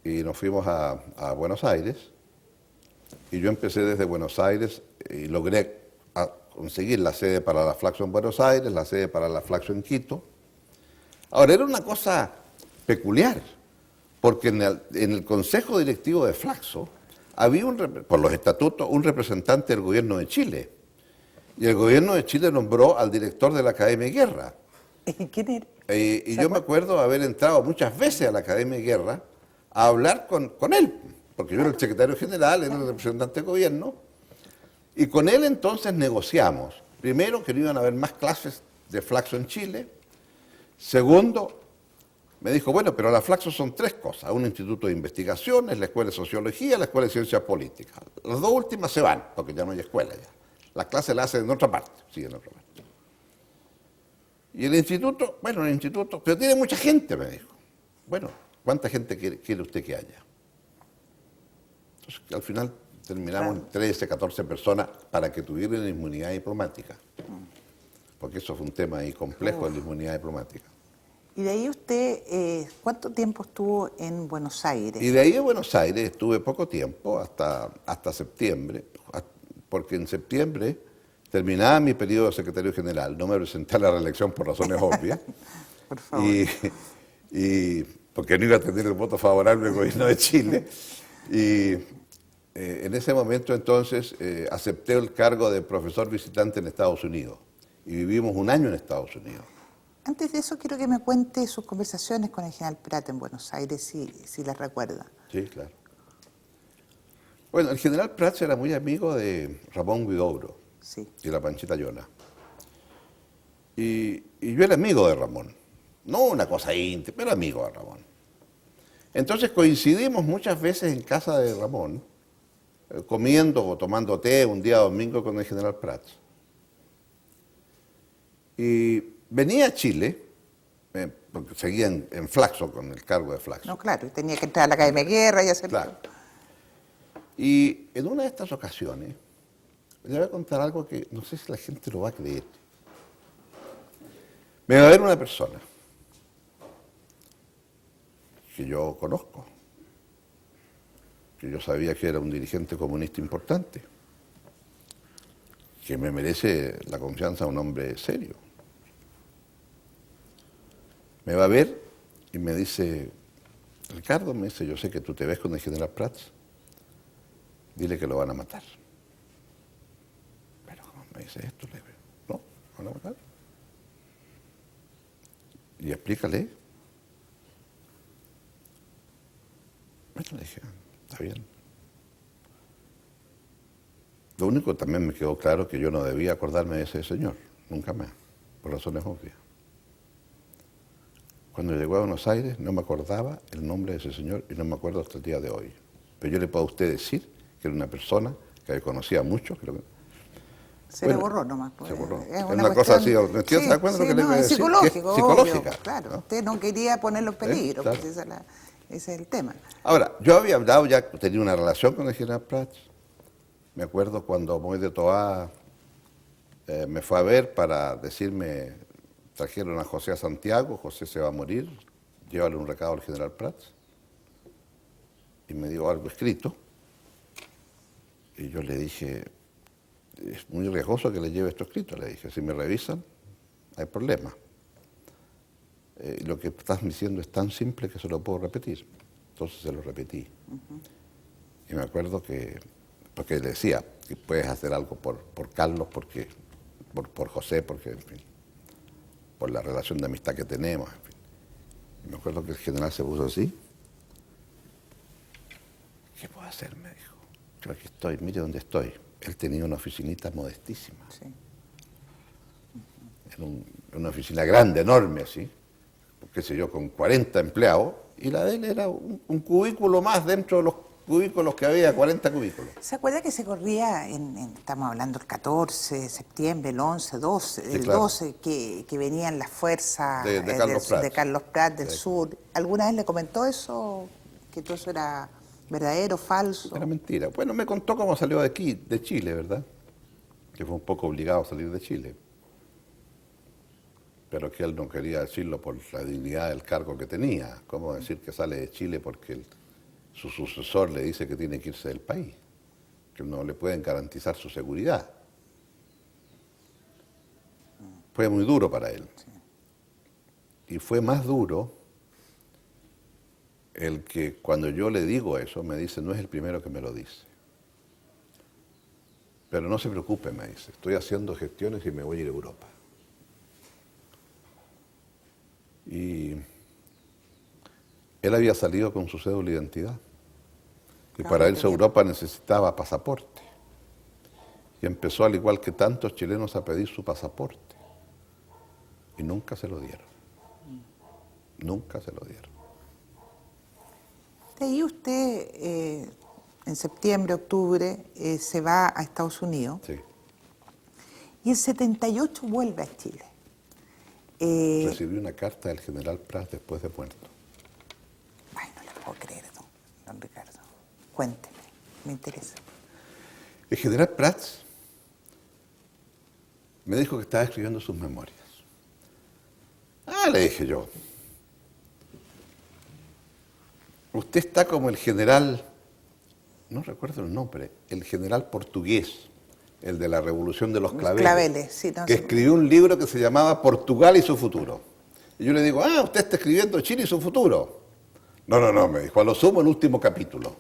Speaker 3: y nos fuimos a Buenos Aires, y yo empecé desde Buenos Aires y logré conseguir la sede para la Flaxo en Buenos Aires, la sede para la Flaxo en Quito. Ahora, era una cosa peculiar, porque en el Consejo Directivo de Flaxo había, por los estatutos, un representante del gobierno de Chile. Y el gobierno de Chile nombró al director de la Academia de Guerra.
Speaker 2: ¿Quién era?
Speaker 3: Y yo me acuerdo haber entrado muchas veces a la Academia de Guerra a hablar con él, porque yo era el secretario general, era el representante del gobierno, Y con él entonces negociamos, primero, que no iban a haber más clases de Flaxo en Chile. Segundo, me dijo, bueno, pero la Flaxo son 3 cosas, un instituto de investigaciones, la escuela de sociología, la escuela de ciencias políticas. Las 2 últimas se van, porque ya no hay escuela ya. Las clases las hacen en otra parte, siguen en otra parte. Y el instituto, bueno, el instituto, pero tiene mucha gente, me dijo. Bueno, ¿cuánta gente quiere usted que haya? Entonces, al final terminamos en 13, 14 personas para que tuvieran inmunidad diplomática. Porque eso fue un tema ahí complejo de la inmunidad diplomática.
Speaker 2: Y de ahí usted, ¿cuánto tiempo estuvo en Buenos Aires?
Speaker 3: Y de ahí en Buenos Aires estuve poco tiempo, hasta septiembre, porque en septiembre terminaba mi periodo de secretario general, no me presenté a la reelección por razones obvias,
Speaker 2: Por favor.
Speaker 3: y porque no iba a tener el voto favorable del gobierno de Chile, y en ese momento entonces acepté el cargo de profesor visitante en Estados Unidos, y vivimos un año en Estados Unidos.
Speaker 2: Antes de eso, quiero que me cuente sus conversaciones con el general Prat en Buenos Aires, si las recuerda.
Speaker 3: Sí, claro. Bueno, el general Prats era muy amigo de Ramón Huidobro
Speaker 2: Sí.
Speaker 3: y la Panchita Llona. Y yo era amigo de Ramón. No una cosa íntima, pero amigo de Ramón. Entonces coincidimos muchas veces en casa de Ramón, comiendo o tomando té un día domingo con el general Prats. Y venía a Chile, porque seguía en Flaxo, con el cargo de Flaxo.
Speaker 2: No, claro, y tenía que entrar a la Academia de Guerra y hacer...
Speaker 3: Claro. Y en una de estas ocasiones, le voy a contar algo que no sé si la gente lo va a creer. Me va a ver una persona que yo conozco, que yo sabía que era un dirigente comunista importante, que me merece la confianza de un hombre serio. Me va a ver y me dice, Ricardo, me dice, yo sé que tú te ves con el general Prats, dile que lo van a matar. Pero ¿cómo me dice esto? Le digo, no, ¿lo van a matar? Y explícale. Bueno, le dije, está bien. Lo único que también me quedó claro es que yo no debía acordarme de ese señor, nunca más, por razones obvias. Cuando llegó a Buenos Aires no me acordaba el nombre de ese señor y no me acuerdo hasta el día de hoy. Pero yo le puedo a usted decir que era una persona que conocía mucho.
Speaker 2: Se le borró nomás.
Speaker 3: Se borró.
Speaker 2: Es
Speaker 3: una cosa así, ¿me entiendes? ¿Se da cuenta lo que le voy a
Speaker 2: es
Speaker 3: decir?
Speaker 2: psicológico,
Speaker 3: Que es psicológica.
Speaker 2: obvio, claro,
Speaker 3: ¿no?
Speaker 2: usted no quería ponerlo en peligro,
Speaker 3: Claro.
Speaker 2: pues ese es el tema.
Speaker 3: Ahora, yo había hablado ya, tenía una relación con el general Prats. Me acuerdo cuando Moy de Toá me fue a ver para decirme, trajeron a José a Santiago, José se va a morir, llévale un recado al general Prats. Y me dio algo escrito. Y yo le dije, es muy riesgoso que le lleve esto escrito. Le dije, si me revisan, hay problema. Lo que estás diciendo es tan simple que se lo puedo repetir. Entonces se lo repetí. Y me acuerdo porque le decía que puedes hacer algo por Carlos, porque por José, porque, en fin, por la relación de amistad que tenemos, en fin. Y me acuerdo que el general se puso así. ¿Qué puedo hacer? Me dijo. Yo aquí estoy, mire dónde estoy. Él tenía una oficinita modestísima.
Speaker 2: Sí.
Speaker 3: En una oficina grande, enorme, así, qué sé yo, con 40 empleados, y la de él era un cubículo más dentro de los cubículos que había, 40 cubículos.
Speaker 2: ¿Se acuerda que se corría, estamos hablando el 14 de septiembre, el 11, 12,
Speaker 3: Sí,
Speaker 2: el
Speaker 3: claro.
Speaker 2: 12, que venían las fuerzas
Speaker 3: De Carlos Prats.
Speaker 2: de Carlos Prat del
Speaker 3: Sí.
Speaker 2: sur? ¿Alguna vez le comentó eso? ¿Que todo eso era verdadero, falso?
Speaker 3: Era mentira. Bueno, me contó cómo salió de aquí, de Chile, ¿verdad? Que fue un poco obligado a salir de Chile. Pero que él no quería decirlo por la dignidad del cargo que tenía. ¿Cómo decir que sale de Chile porque su sucesor le dice que tiene que irse del país? Que no le pueden garantizar su seguridad. Fue muy duro para él. Y fue más duro el que cuando yo le digo eso, me dice, no es el primero que me lo dice. Pero no se preocupe, me dice, estoy haciendo gestiones y me voy a ir a Europa. Y él había salido con su cédula de identidad. Y
Speaker 2: Claro,
Speaker 3: para irse a
Speaker 2: tenía-
Speaker 3: Europa necesitaba pasaporte. y empezó, al igual que tantos chilenos, a pedir su pasaporte. Y nunca se lo dieron. Nunca se lo dieron.
Speaker 2: De ahí usted, en septiembre, octubre, se va a Estados Unidos.
Speaker 3: Sí.
Speaker 2: Y en 78 vuelve a Chile.
Speaker 3: Recibí una carta del general Prats después de muerto.
Speaker 2: Ay, no le puedo creer, don Ricardo. Cuénteme, me interesa.
Speaker 3: El general Prats me dijo que estaba escribiendo sus memorias. Ah, le dije yo. Usted está como el general, no recuerdo el nombre, el general portugués, el de la Revolución de los Claveles.
Speaker 2: Claveles, sí. No,
Speaker 3: que escribió un libro que se llamaba Portugal y su futuro. Y yo le digo, usted está escribiendo Chile y su futuro. No, me dijo, a lo sumo el último capítulo.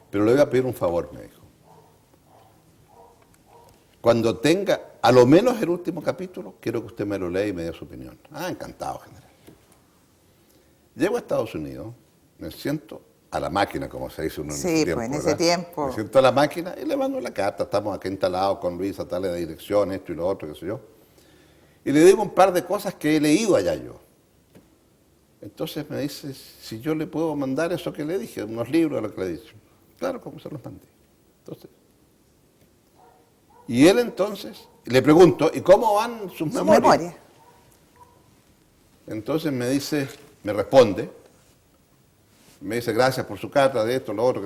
Speaker 3: Pero le voy a pedir un favor, me dijo. Cuando tenga a lo menos el último capítulo, quiero que usted me lo lea y me dé su opinión. Encantado, general. Llego a Estados Unidos, me siento a la máquina, como se dice uno en ese tiempo.
Speaker 2: Sí, pues en ese tiempo.
Speaker 3: Me siento a la máquina y le mando la carta. Estamos aquí instalados con Luisa, tal de dirección, esto y lo otro, qué sé yo. Y le digo un par de cosas que he leído allá yo. Entonces me dice, si yo le puedo mandar eso que le dije, unos libros, lo que le he dicho. Claro, como se los mandé. Entonces, y él entonces, le pregunto, ¿y cómo van sus memorias? Entonces me dice, me responde, me dice, gracias por su carta, de esto, lo otro,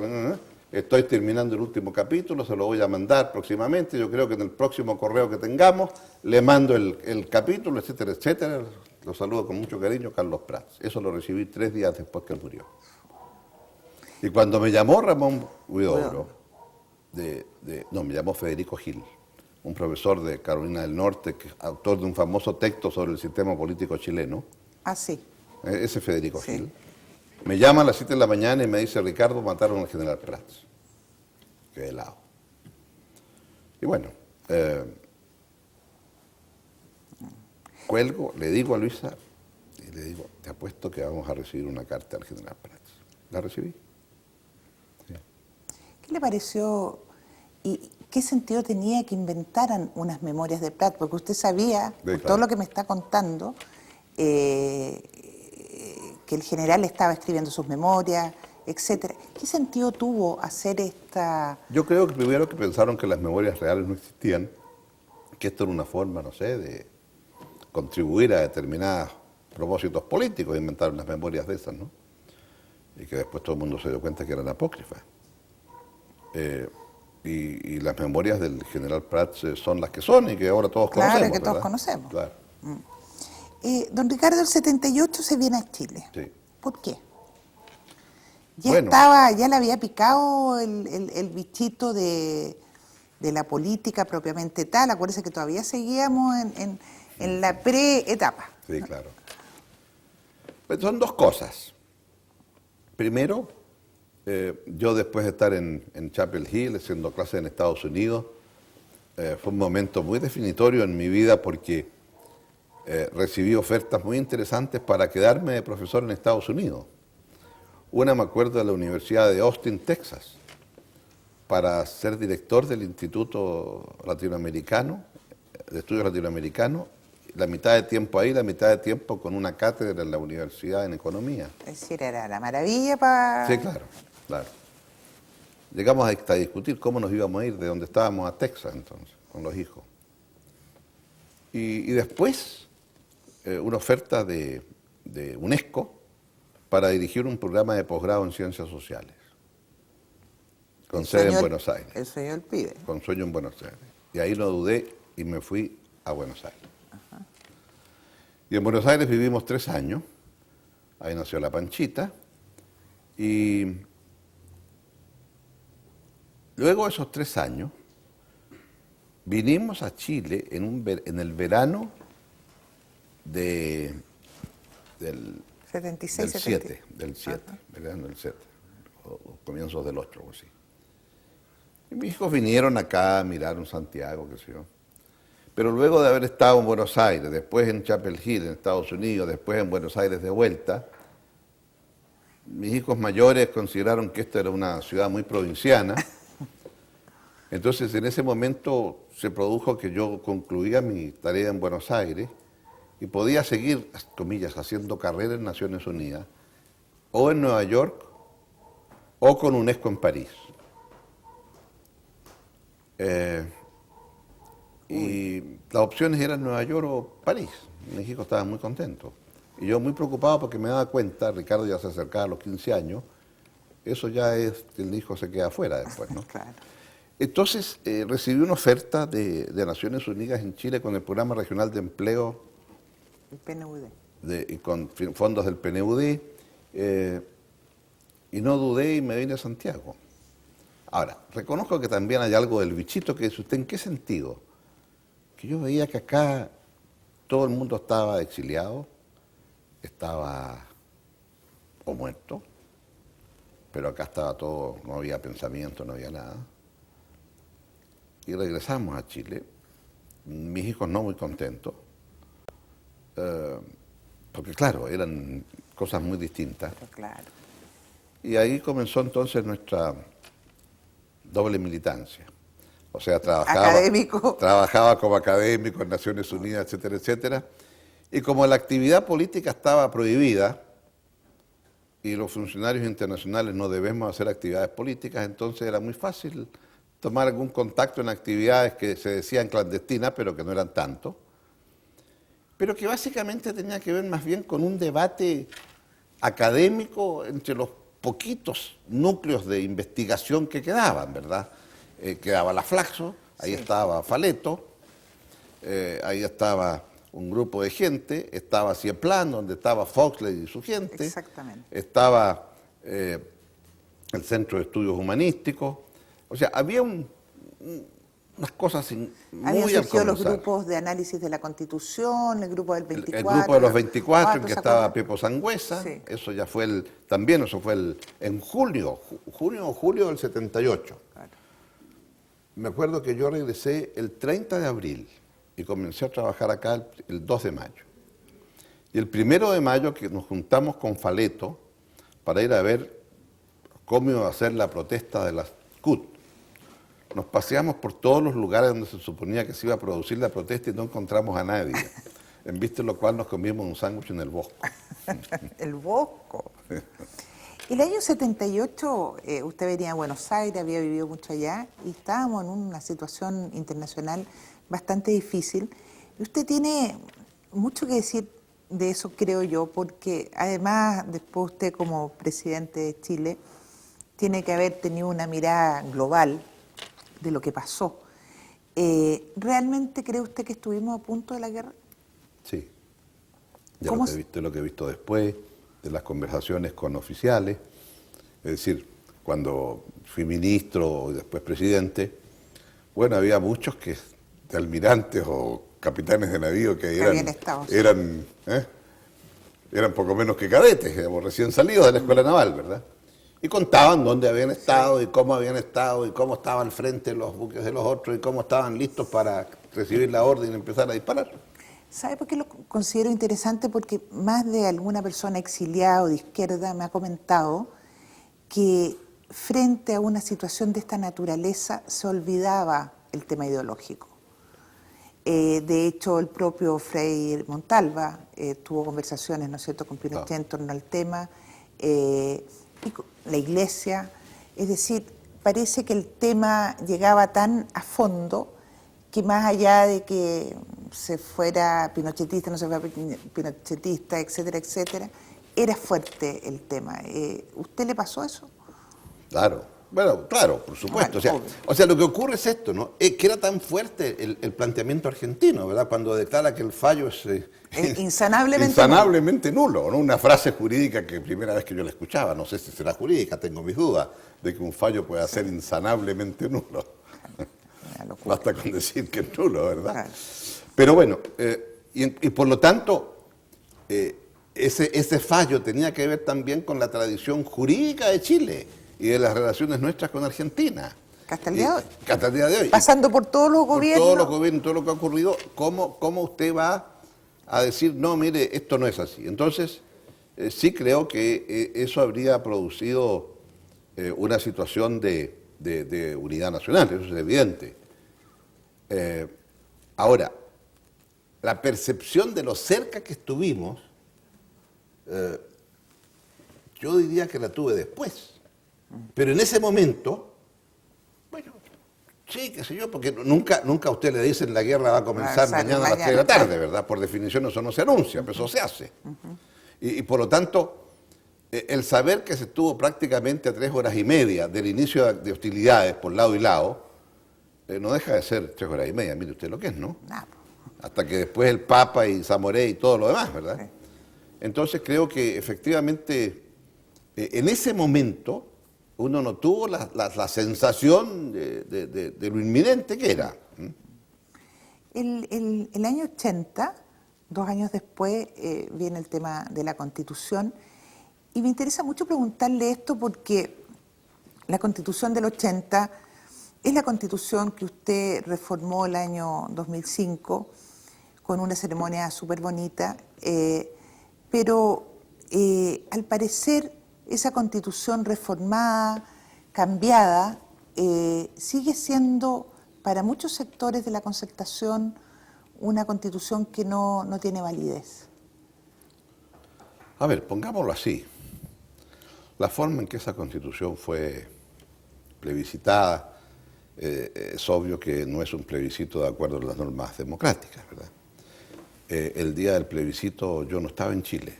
Speaker 3: estoy terminando el último capítulo, se lo voy a mandar próximamente, yo creo que en el próximo correo que tengamos, le mando el capítulo, etcétera, etcétera. Lo saludo con mucho cariño, Carlos Prats. Eso lo recibí 3 días después que él murió. Y cuando me llamó Ramón Huidobro, me llamó Federico Gil, un profesor de Carolina del Norte, autor de un famoso texto sobre el sistema político chileno.
Speaker 2: Sí.
Speaker 3: Ese Federico
Speaker 2: Sí.
Speaker 3: Gil. Me llama a las 7 de la mañana y me dice, Ricardo, mataron al general Prats. Qué helado. Y bueno, cuelgo, le digo a Luisa, y le digo, te apuesto que vamos a recibir una carta del general Prats. La recibí. Sí.
Speaker 2: ¿Qué le pareció y qué sentido tenía que inventaran unas memorias de Prats? Porque usted sabía, por todo lo que me está contando, que el general estaba escribiendo sus memorias, etcétera. ¿Qué sentido tuvo hacer esta...?
Speaker 3: Yo creo que primero que pensaron que las memorias reales no existían, que esto era una forma, no sé, de contribuir a determinados propósitos políticos, inventar unas memorias de esas, ¿no? Y que después todo el mundo se dio cuenta que eran apócrifas. Y las memorias del general Prats son las que son y que ahora todos conocemos.
Speaker 2: Claro, que todos
Speaker 3: ¿verdad?
Speaker 2: conocemos.
Speaker 3: Claro.
Speaker 2: Don Ricardo, el 78 se viene a Chile.
Speaker 3: Sí.
Speaker 2: ¿Por qué?
Speaker 3: Bueno.
Speaker 2: Ya le había picado el bichito de la política propiamente tal. Acuérdese que todavía seguíamos en la pre-etapa.
Speaker 3: Sí, claro. Pues son dos cosas. Primero, yo después de estar en Chapel Hill, haciendo clases en Estados Unidos, fue un momento muy definitorio en mi vida porque recibí ofertas muy interesantes para quedarme de profesor en Estados Unidos. Una me acuerdo de la Universidad de Austin, Texas, para ser director del Instituto Latinoamericano, de Estudios Latinoamericanos, la mitad de tiempo ahí, la mitad de tiempo con una cátedra en la Universidad en Economía.
Speaker 2: Es decir, era la maravilla para...
Speaker 3: Sí, claro, claro. Llegamos hasta discutir cómo nos íbamos a ir de donde estábamos a Texas entonces, con los hijos. Y después, una oferta de UNESCO para dirigir un programa de posgrado en Ciencias Sociales, con sede en Buenos Aires.
Speaker 2: El sueño del pibe.
Speaker 3: Con sueño en Buenos Aires. Y ahí no dudé y me fui a Buenos Aires.
Speaker 2: Ajá.
Speaker 3: Y en Buenos Aires vivimos 3 años. Ahí nació la Panchita. Y luego de esos 3 años, vinimos a Chile en el verano del
Speaker 2: 76,
Speaker 3: 7, del 7,
Speaker 2: Ajá.
Speaker 3: verano del 7, o comienzos del 8, o así. Y mis hijos vinieron acá, miraron Santiago, qué sé yo. Pero luego de haber estado en Buenos Aires, después en Chapel Hill, en Estados Unidos, después en Buenos Aires de vuelta, mis hijos mayores consideraron que esta era una ciudad muy provinciana Entonces, en ese momento se produjo que yo concluía mi tarea en Buenos Aires y podía seguir, comillas, haciendo carrera en Naciones Unidas, o en Nueva York, o con UNESCO en París. Y las opciones eran Nueva York o París. México estaba muy contento. Y yo muy preocupado porque me daba cuenta, Ricardo ya se acercaba a los 15 años, eso ya es que el hijo se queda afuera después, ¿no?
Speaker 2: Claro.
Speaker 3: Entonces recibí una oferta de Naciones Unidas en Chile con el Programa Regional de Empleo
Speaker 2: El PNUD.
Speaker 3: y con fondos del PNUD, y no dudé y me vine a Santiago. Ahora, reconozco que también hay algo del bichito que dice usted, ¿en qué sentido? Que yo veía que acá todo el mundo estaba exiliado, estaba o muerto, pero acá estaba todo, no había pensamiento, no había nada. Y regresamos a Chile, mis hijos no muy contentos, porque claro, eran cosas muy distintas.
Speaker 2: Claro.
Speaker 3: Y ahí comenzó entonces nuestra doble militancia. O sea, trabajaba como académico en Naciones Unidas, etcétera, etcétera. Y como la actividad política estaba prohibida y los funcionarios internacionales no debemos hacer actividades políticas, entonces era muy fácil tomar algún contacto en actividades que se decían clandestinas, pero que no eran tanto, pero que básicamente tenía que ver más bien con un debate académico entre los poquitos núcleos de investigación que quedaban, ¿verdad? Quedaba la Flaxo, ahí estaba Faleto, ahí estaba un grupo de gente, estaba Cieplan, donde estaba Foxley y su gente,
Speaker 2: Exactamente.
Speaker 3: estaba el Centro de Estudios Humanísticos, o sea, había unas cosas muy
Speaker 2: Habían surgido los
Speaker 3: conversar.
Speaker 2: grupos de análisis de la Constitución, el grupo del 24.
Speaker 3: El grupo de los 24, en que
Speaker 2: ¿se
Speaker 3: estaba
Speaker 2: acuerdan?
Speaker 3: Pepo Sangüesa,
Speaker 2: Sí.
Speaker 3: eso ya fue en julio o julio del 78.
Speaker 2: Claro.
Speaker 3: Me acuerdo que yo regresé el 30 de abril y comencé a trabajar acá el 2 de mayo. Y el 1 de mayo que nos juntamos con Faleto para ir a ver cómo iba a ser la protesta de las CUT. Nos paseamos por todos los lugares donde se suponía que se iba a producir la protesta y no encontramos a nadie. En vista de lo cual nos comimos un sándwich en el Bosco.
Speaker 2: El Bosco. El año 78, usted venía a Buenos Aires, había vivido mucho allá, y estábamos en una situación internacional bastante difícil. Y usted tiene mucho que decir de eso, creo yo, porque además, después usted como presidente de Chile, tiene que haber tenido una mirada global de lo que pasó. ¿Realmente cree usted que estuvimos a punto de la guerra?
Speaker 3: Sí. Ya
Speaker 2: ¿Cómo
Speaker 3: lo que he visto después, de las conversaciones con oficiales, es decir, cuando fui ministro y después presidente, bueno, había muchos de almirantes o capitanes de navío que eran poco menos que cadetes, digamos, recién salidos de la escuela naval, ¿verdad? Y contaban dónde habían estado y cómo habían estado y cómo estaban al frente los buques de los otros y cómo estaban listos para recibir la orden y empezar a disparar.
Speaker 2: ¿Sabe por qué lo considero interesante? Porque más de alguna persona exiliada o de izquierda me ha comentado que frente a una situación de esta naturaleza se olvidaba el tema ideológico. De hecho, el propio Frei Montalva tuvo conversaciones, ¿no es cierto?, con Pinochet en torno al tema, y la Iglesia. Es decir, parece que el tema llegaba tan a fondo que más allá de que se fuera pinochetista, no se fuera pinochetista, etcétera, etcétera, era fuerte el tema. ¿Usted le pasó eso?
Speaker 3: Claro, bueno, claro, por supuesto.
Speaker 2: Bueno,
Speaker 3: o sea, lo que ocurre es esto, ¿no? Es que era tan fuerte el planteamiento argentino, ¿verdad? Cuando declara que el fallo es
Speaker 2: insanablemente
Speaker 3: nulo, ¿no? Una frase jurídica que primera vez que yo la escuchaba, no sé si será jurídica, tengo mis dudas de que un fallo pueda ser insanablemente nulo. Basta con decir que es nulo, ¿verdad?
Speaker 2: Claro.
Speaker 3: Pero bueno, y por lo tanto, ese fallo tenía que ver también con la tradición jurídica de Chile y de las relaciones nuestras con Argentina.
Speaker 2: Hasta el día de hoy.
Speaker 3: Hasta el día de hoy.
Speaker 2: Pasando por todos los gobiernos.
Speaker 3: Por todos los gobiernos, todo lo que ha ocurrido, ¿cómo usted va a decir, no, mire, esto no es así? Entonces, sí creo que eso habría producido una situación de de unidad nacional, eso es evidente. Ahora, la percepción de lo cerca que estuvimos, yo diría que la tuve después. Pero en ese momento, bueno, sí, qué sé yo, porque nunca a usted le dicen la guerra va a comenzar mañana a las 3 de la tarde, ¿verdad? Por definición eso no se anuncia, pero eso se hace. Y por lo tanto, el saber que se estuvo prácticamente a 3 horas y media del inicio de hostilidades por lado y lado, no deja de ser 3 horas y media, mire usted lo que es, ¿no? Hasta que después el Papa y Zamoré y todo lo demás, ¿verdad? Sí. Entonces creo que efectivamente en ese momento uno no tuvo la sensación de lo inminente que era.
Speaker 2: El año 80, 2 años después, viene el tema de la Constitución. Y me interesa mucho preguntarle esto porque la Constitución del 80 es la Constitución que usted reformó el año 2005 con una ceremonia súper bonita, pero al parecer esa Constitución reformada, cambiada, sigue siendo para muchos sectores de la Concertación una Constitución que no tiene validez.
Speaker 3: A ver, pongámoslo así. La forma en que esa Constitución fue plebiscitada, es obvio que no es un plebiscito de acuerdo a las normas democráticas, ¿verdad? El día del plebiscito yo no estaba en Chile.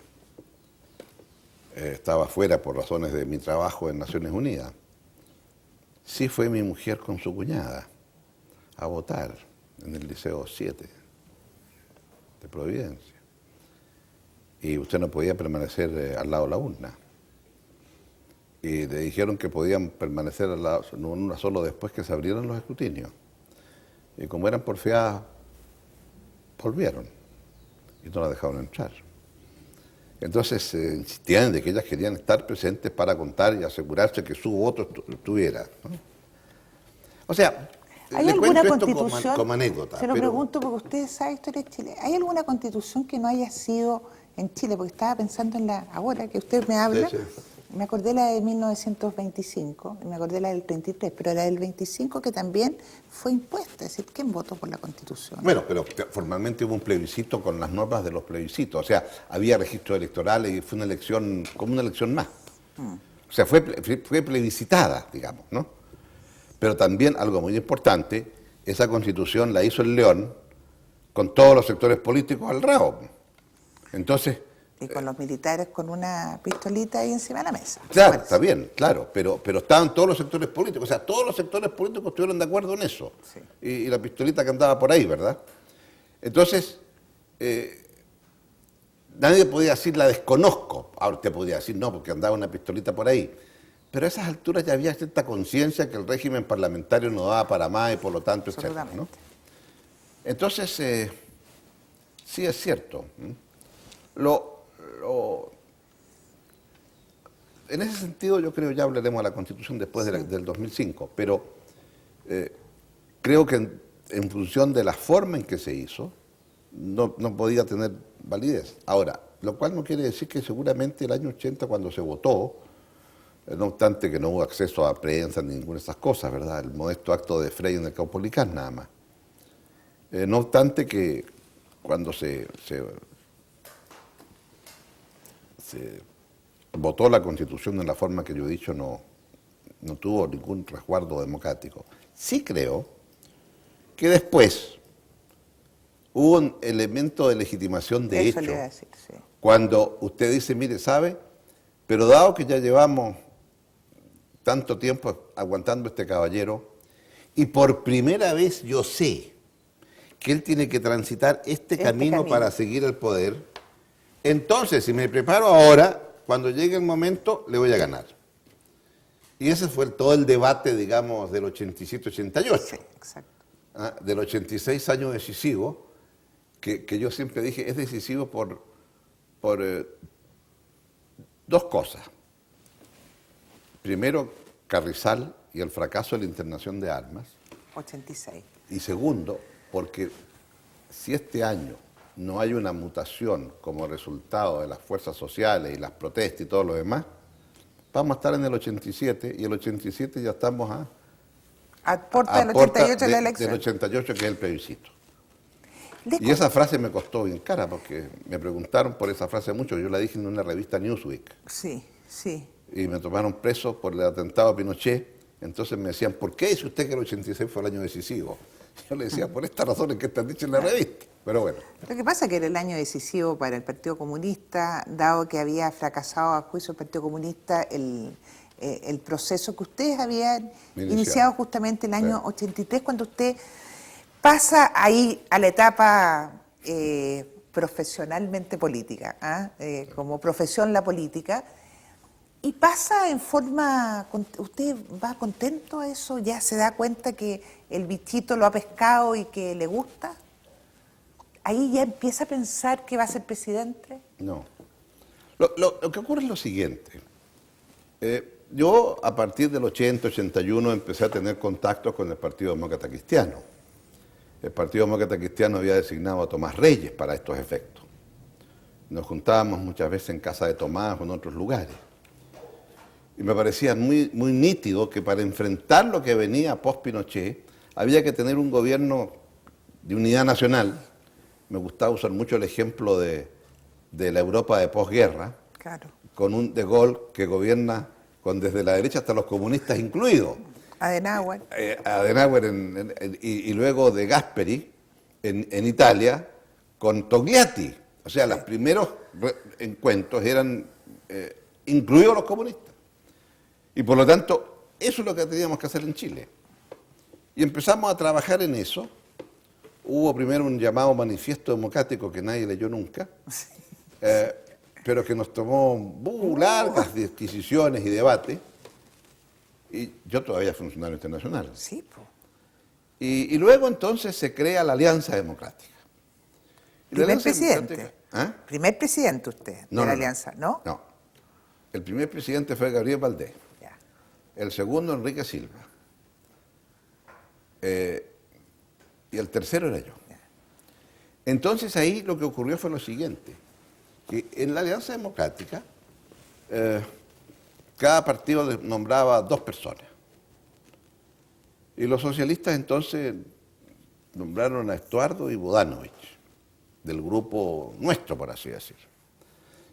Speaker 3: Estaba fuera por razones de mi trabajo en Naciones Unidas. Sí fue mi mujer con su cuñada a votar en el Liceo 7 de Providencia. Y usted no podía permanecer al lado de la urna. Y le dijeron que podían permanecer al lado, no solo después que se abrieron los escrutinios. Y como eran porfiadas, volvieron y no la dejaron entrar. Entonces insistían de que ellas querían estar presentes para contar y asegurarse que su voto estuviera, ¿no? O sea,
Speaker 2: ¿hay
Speaker 3: le
Speaker 2: alguna
Speaker 3: cuento esto
Speaker 2: constitución?
Speaker 3: como anécdota.
Speaker 2: Se lo pregunto porque usted sabe historia de Chile. ¿Hay alguna constitución que no haya sido en Chile? Porque estaba pensando en la, ahora que usted me habla, sí. Me acordé la de 1925, me acordé la del 33, pero la del 25 que también fue impuesta. Es decir, ¿quién votó por la Constitución?
Speaker 3: Bueno, pero formalmente hubo un plebiscito con las normas de los plebiscitos. O sea, había registros electorales y fue una elección, como una elección más. O sea, fue plebiscitada, digamos, ¿no? Pero también, algo muy importante, esa Constitución la hizo el León con todos los sectores políticos al rabo. Entonces...
Speaker 2: Y con los militares con una pistolita ahí encima de la mesa.
Speaker 3: Claro, está bien, claro, pero estaban todos los sectores políticos, o sea, todos los sectores políticos estuvieron de acuerdo en eso. Sí. Y la pistolita que andaba por ahí, ¿verdad? Entonces, nadie podía decir la desconozco. Ahora usted podía decir no, porque andaba una pistolita por ahí. Pero a esas alturas ya había cierta conciencia que el régimen parlamentario no daba para más y por lo tanto, etcétera, ¿no? Entonces, sí es cierto. En ese sentido yo creo, ya hablaremos de la Constitución después del 2005, pero creo que en función de la forma en que se hizo, no podía tener validez. Ahora, lo cual no quiere decir que seguramente el año 80 cuando se votó, no obstante que no hubo acceso a prensa ni ninguna de esas cosas, ¿verdad? El modesto acto de Frei en el Caupolicán nada más. No obstante que cuando se votó la Constitución en la forma que yo he dicho, no tuvo ningún resguardo democrático. Sí creo que después hubo un elemento de legitimación de hecho,
Speaker 2: decir, sí.
Speaker 3: Cuando usted dice, mire, ¿sabe? Pero dado que ya llevamos tanto tiempo aguantando a este caballero, y por primera vez yo sé que él tiene que transitar este camino para seguir el poder, entonces, si me preparo ahora, cuando llegue el momento, le voy a ganar. Y ese fue todo el debate, digamos, del 87-88.
Speaker 2: Sí, exacto.
Speaker 3: Del 86 años decisivo, que yo siempre dije, es decisivo por dos cosas. Primero, Carrizal y el fracaso de la internación de armas.
Speaker 2: 86.
Speaker 3: Y segundo, porque si este año no hay una mutación como resultado de las fuerzas sociales y las protestas y todo lo demás, vamos a estar en el 87 y el 87 ya estamos a
Speaker 2: Aporta del 88 en la elección.
Speaker 3: Del 88, que es el plebiscito.
Speaker 2: Le
Speaker 3: Y esa frase me costó bien cara, porque me preguntaron por esa frase mucho. Yo la dije en una revista Newsweek.
Speaker 2: Sí, sí.
Speaker 3: Y me tomaron preso por el atentado a Pinochet. Entonces me decían, ¿por qué dice usted que el 86 fue el año decisivo? Yo le decía, por estas razones que están dichas en la revista. Pero bueno.
Speaker 2: Lo que pasa es que era el año decisivo para el Partido Comunista, dado que había fracasado a juicio del Partido Comunista el proceso que ustedes habían iniciado justamente el año 83, cuando usted pasa ahí a la etapa profesionalmente política, como profesión la política, y pasa en forma, ¿usted va contento a eso? ¿Ya se da cuenta que el bichito lo ha pescado y que le gusta? ¿Ahí ya empieza a pensar que va a ser presidente?
Speaker 3: No. Lo que ocurre es lo siguiente. Yo, a partir del 80, 81, empecé a tener contactos con el Partido Demócrata Cristiano. El Partido Demócrata Cristiano había designado a Tomás Reyes para estos efectos. Nos juntábamos muchas veces en casa de Tomás o en otros lugares. Y me parecía muy nítido que para enfrentar lo que venía post-Pinochet había que tener un gobierno de unidad nacional. Me gustaba usar mucho el ejemplo de la Europa de posguerra,
Speaker 2: Claro.
Speaker 3: con un De Gaulle que gobierna desde la derecha hasta los comunistas incluidos.
Speaker 2: Adenauer.
Speaker 3: Adenauer y luego de Gasperi en Italia con Togliatti. O sea, los primeros encuentros eran incluidos los comunistas. Y por lo tanto, eso es lo que teníamos que hacer en Chile. Y empezamos a trabajar en eso. Hubo primero un llamado manifiesto democrático que nadie leyó nunca, pero que nos tomó largas disquisiciones y debates. Y yo todavía funcionario internacional.
Speaker 2: Sí, pues.
Speaker 3: Y luego entonces se crea la Alianza Democrática. Y la
Speaker 2: Primer
Speaker 3: Alianza
Speaker 2: presidente.
Speaker 3: Democrática-
Speaker 2: Primer presidente usted de la Alianza, ¿no?
Speaker 3: No. El primer presidente fue Gabriel Valdés.
Speaker 2: Ya.
Speaker 3: El segundo, Enrique Silva. Y el tercero era yo. Entonces ahí lo que ocurrió fue lo siguiente, que en la Alianza Democrática cada partido nombraba 2 personas. Y los socialistas entonces nombraron a Estuardo y Bodanovich, del grupo nuestro, por así decirlo.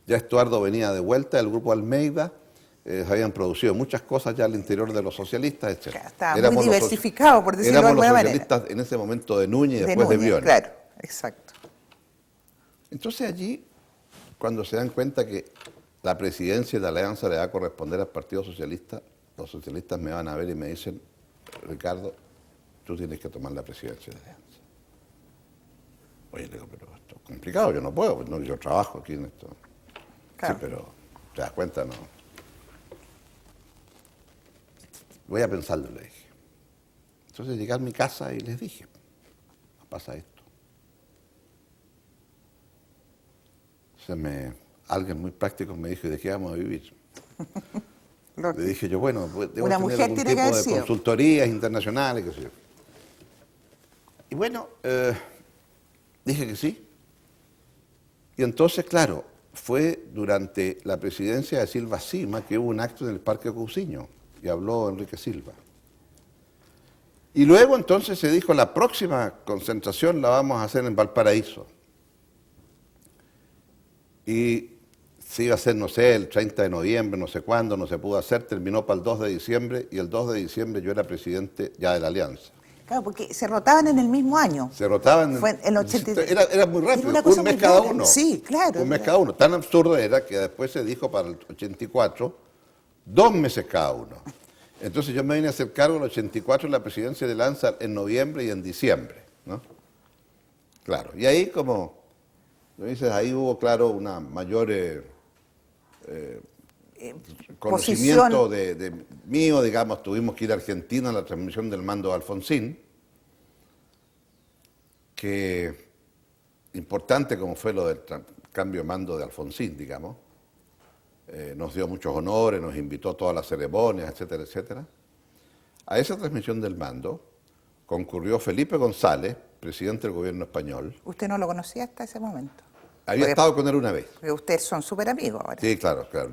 Speaker 3: Ya Estuardo venía de vuelta del grupo Almeida, habían producido muchas cosas ya al interior de los socialistas, etc.
Speaker 2: Estaba muy diversificado, por decirlo de alguna manera.
Speaker 3: Éramos los socialistas en ese momento de Núñez y después
Speaker 2: Núñez,
Speaker 3: de Briones.
Speaker 2: Claro, exacto.
Speaker 3: Entonces allí, cuando se dan cuenta que la presidencia de la Alianza le va a corresponder al Partido Socialista, los socialistas me van a ver y me dicen, Ricardo, tú tienes que tomar la presidencia de la Alianza. Oye, le digo, pero esto es complicado, yo no puedo, no, yo trabajo aquí en esto.
Speaker 2: Claro.
Speaker 3: Sí, pero te das cuenta, no. Voy a pensarlo, le dije. Entonces llegué a mi casa y les dije, pasa esto. Alguien muy práctico me dijo, ¿y de qué vamos a vivir? Le dije yo, bueno, debo
Speaker 2: Una
Speaker 3: tener
Speaker 2: mujer
Speaker 3: algún
Speaker 2: tiene que
Speaker 3: tipo
Speaker 2: haber
Speaker 3: de
Speaker 2: sido.
Speaker 3: consultorías internacionales, qué sé yo. Y bueno, dije que sí. Y entonces, claro, fue durante la presidencia de Silva Sima que hubo un acto en el Parque Cousiño y habló Enrique Silva. Y luego entonces se dijo, la próxima concentración la vamos a hacer en Valparaíso. Y se iba a hacer, no sé, el 30 de noviembre, no sé cuándo, no se pudo hacer, terminó para el 2 de diciembre y el 2 de diciembre yo era presidente ya de la Alianza.
Speaker 2: Claro, porque se rotaban en el mismo año.
Speaker 3: Se rotaban.
Speaker 2: Fue en el 83.
Speaker 3: Era muy rápido,
Speaker 2: Era una cosa
Speaker 3: un mes
Speaker 2: muy
Speaker 3: cada
Speaker 2: rara.
Speaker 3: uno.
Speaker 2: Sí, claro.
Speaker 3: Un mes cada uno. Tan absurdo era que después se dijo para el 84, 2 meses cada uno. Entonces yo me vine a hacer cargo del 84 en la presidencia de la Alianza en noviembre y en diciembre, ¿no? Claro, y ahí como, lo dices, ahí hubo, claro, una mayor conocimiento de mío, digamos, tuvimos que ir a Argentina a la transmisión del mando de Alfonsín, que importante como fue lo del cambio de mando de Alfonsín, digamos, nos dio muchos honores, nos invitó a todas las ceremonias, etcétera, etcétera. A esa transmisión del mando concurrió Felipe González, presidente del gobierno español.
Speaker 2: ¿Usted no lo conocía hasta ese momento?
Speaker 3: Había estado con él una vez.
Speaker 2: Porque ustedes son súper amigos ahora.
Speaker 3: Sí, claro, claro.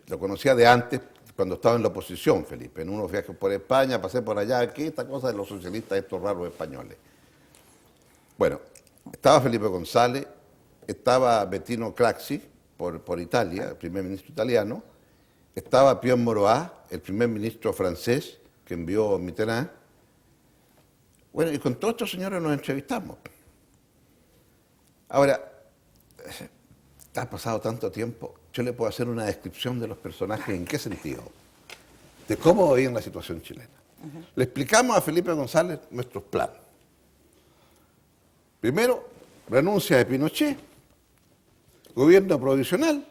Speaker 3: Lo conocía de antes cuando estaba en la oposición, Felipe, en unos viajes por España, pasé por allá, ¿qué esta cosa de los socialistas, estos raros españoles? Bueno, estaba Felipe González, estaba Bettino Craxi, por Italia, el primer ministro italiano, estaba Pierre Mauroy, el primer ministro francés que envió Mitterrand. Bueno, y con todos estos señores nos entrevistamos. Ahora, ha pasado tanto tiempo, yo le puedo hacer una descripción de los personajes, ¿en qué sentido? De cómo veían la situación chilena. Le explicamos a Felipe González nuestros planes. Primero, renuncia de Pinochet, gobierno provisional,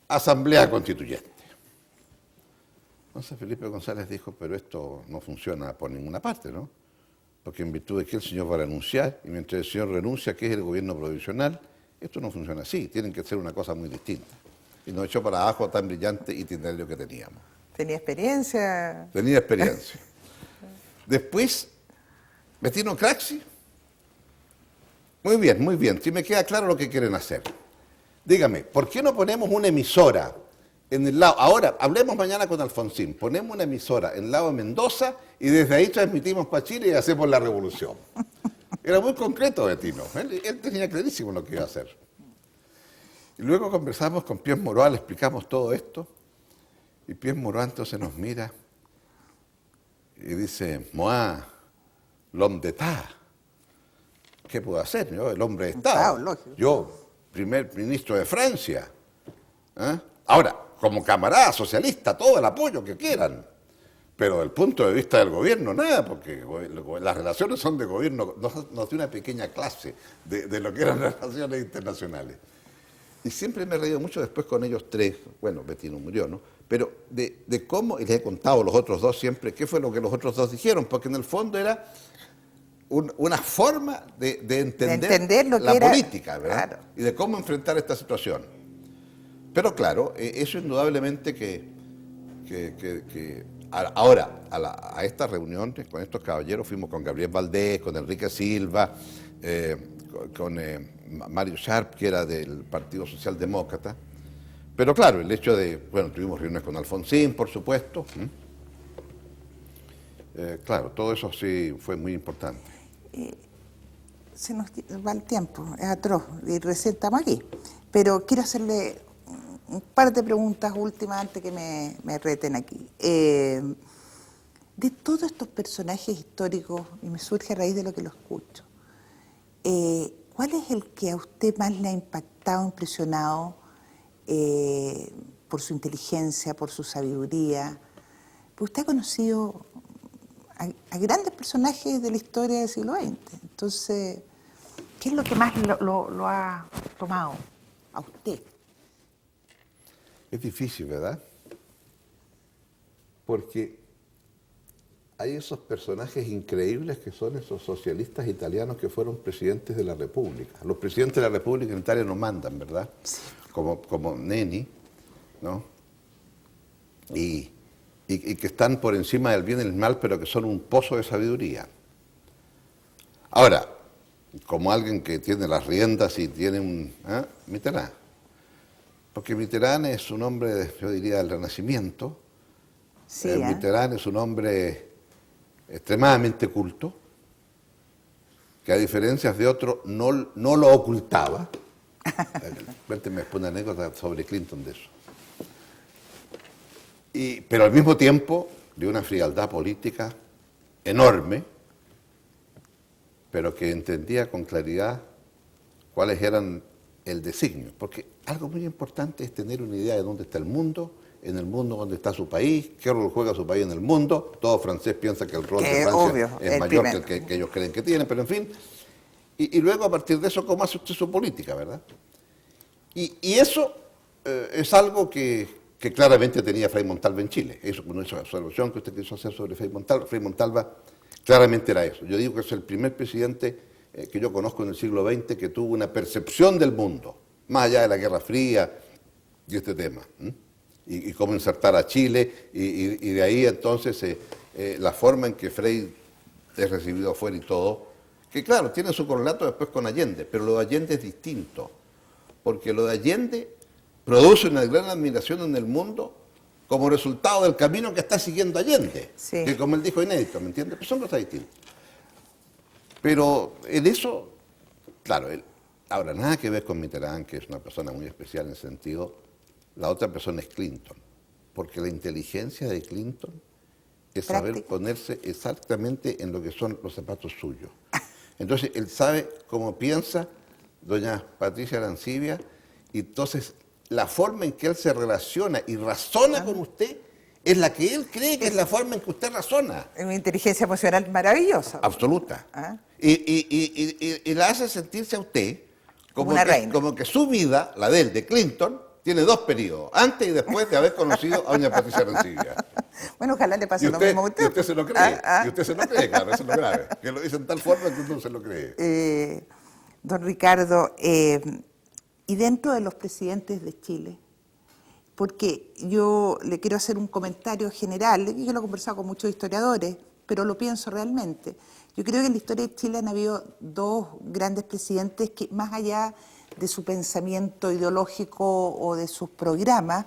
Speaker 3: asamblea constituyente. Entonces Felipe González dijo, pero esto no funciona por ninguna parte, ¿no? Porque en virtud de que el señor va a renunciar, y mientras el señor renuncia, que es el gobierno provisional, esto no funciona así, tienen que ser una cosa muy distinta. Y nos echó para abajo tan brillante itinerario que teníamos.
Speaker 2: ¿Tenía experiencia?
Speaker 3: Tenía experiencia. Después, Bettino Craxi. Muy bien, sí me queda claro lo que quieren hacer. Dígame, ¿por qué no ponemos una emisora en el lado? Ahora, hablemos mañana con Alfonsín, ponemos una emisora en el lado de Mendoza y desde ahí transmitimos para Chile y hacemos la revolución. Era muy concreto Bettino, él tenía clarísimo lo que iba a hacer. Y luego conversamos con Pierre Mauroy, le explicamos todo esto, y Pierre Mauroy entonces nos mira y dice, moi, l'homme d'État, ¿qué puedo hacer? Yo, el hombre de Estado, yo, primer ministro de Francia. Ahora, como camarada socialista, todo el apoyo que quieran, pero desde el punto de vista del gobierno, nada, porque las relaciones son de gobierno, no de una pequeña clase de lo que eran las relaciones internacionales. Y siempre me he reído mucho después con ellos tres, bueno, Bettino murió, ¿no? Pero de cómo, y les he contado a los otros dos siempre, qué fue lo que los otros dos dijeron, porque en el fondo era una forma de entender
Speaker 2: lo que
Speaker 3: la
Speaker 2: era, política,
Speaker 3: ¿verdad?
Speaker 2: Claro.
Speaker 3: Y de cómo enfrentar esta situación. Pero claro, eso indudablemente ahora, a estas reuniones con estos caballeros fuimos con Gabriel Valdés, con Enrique Silva, con Mario Sharp, que era del Partido Socialdemócrata. Pero claro, el hecho de, bueno, tuvimos reuniones con Alfonsín, por supuesto. Claro, todo eso sí fue muy importante.
Speaker 2: Se nos va el tiempo, es atroz, y recién estamos aquí. Pero quiero hacerle un par de preguntas últimas antes que me reten aquí. De todos estos personajes históricos, y me surge a raíz de lo que lo escucho, ¿cuál es el que a usted más le ha impactado, impresionado por su inteligencia, por su sabiduría? Porque usted ha conocido a grandes personajes de la historia del siglo XX. Entonces, ¿qué es lo que más lo ha tomado a usted?
Speaker 3: Es difícil, ¿verdad? Porque hay esos personajes increíbles que son esos socialistas italianos que fueron presidentes de la República. Los presidentes de la República en Italia no mandan, ¿verdad?
Speaker 2: Sí.
Speaker 3: Como Neni, ¿no? Y que están por encima del bien y del mal, pero que son un pozo de sabiduría. Ahora, como alguien que tiene las riendas y tiene Mitterrand. Porque Mitterrand es un hombre, yo diría, del Renacimiento.
Speaker 2: Sí,
Speaker 3: Mitterrand es un hombre extremadamente culto, que a diferencia de otros no lo ocultaba. Cuénteme una anécdota sobre Clinton de eso. Pero al mismo tiempo de una frialdad política enorme, pero que entendía con claridad cuáles eran el designio. Porque algo muy importante es tener una idea de dónde está el mundo, en el mundo dónde está su país, qué rol juega su país en el mundo. Todo francés piensa que el rol de Francia es mayor que el que ellos creen que tiene, pero en fin. Y luego a partir de eso, ¿cómo hace usted su política, verdad? Y eso es algo que claramente tenía Frei Montalva en Chile. Eso, con esa observación que usted quiso hacer sobre Frei Montalva, claramente era eso. Yo digo que es el primer presidente que yo conozco en el siglo XX que tuvo una percepción del mundo, más allá de la Guerra Fría y este tema, y cómo insertar a Chile, y de ahí entonces la forma en que Frei es recibido afuera y todo, que claro, tiene su correlato después con Allende, pero lo de Allende es distinto, porque lo de Allende produce una gran admiración en el mundo como resultado del camino que está siguiendo Allende,
Speaker 2: Sí.
Speaker 3: que como él dijo, inédito, ¿me entiendes? Pues son cosas distintas. Pero en eso, claro, ahora nada que ver con Mitterrand, que es una persona muy especial en ese sentido, la otra persona es Clinton, porque la inteligencia de Clinton es saber
Speaker 2: Práctica.
Speaker 3: ponerse exactamente en lo que son los zapatos suyos. Entonces, él sabe cómo piensa doña Patricia Arancibia, y entonces la forma en que él se relaciona y razona con usted es la que él cree que es la forma en que usted razona.
Speaker 2: Es una inteligencia emocional maravillosa.
Speaker 3: Absoluta.
Speaker 2: Ah.
Speaker 3: Y la hace sentirse a usted
Speaker 2: Como una reina.
Speaker 3: como que su vida, la de él, de Clinton, tiene 2 periodos, antes y después de haber conocido a doña Patricia Arancibia.
Speaker 2: Bueno, ojalá le pase
Speaker 3: Y
Speaker 2: lo mismo a
Speaker 3: usted,
Speaker 2: usted.
Speaker 3: y usted se lo cree,
Speaker 2: Ah.
Speaker 3: y usted se lo cree, claro, eso es lo grave. Que lo dice en tal forma que uno se lo cree.
Speaker 2: Don Ricardo, y dentro de los presidentes de Chile, porque yo le quiero hacer un comentario general, y yo lo he conversado con muchos historiadores, pero lo pienso realmente. Yo creo que en la historia de Chile han habido 2 grandes presidentes que, más allá de su pensamiento ideológico o de sus programas,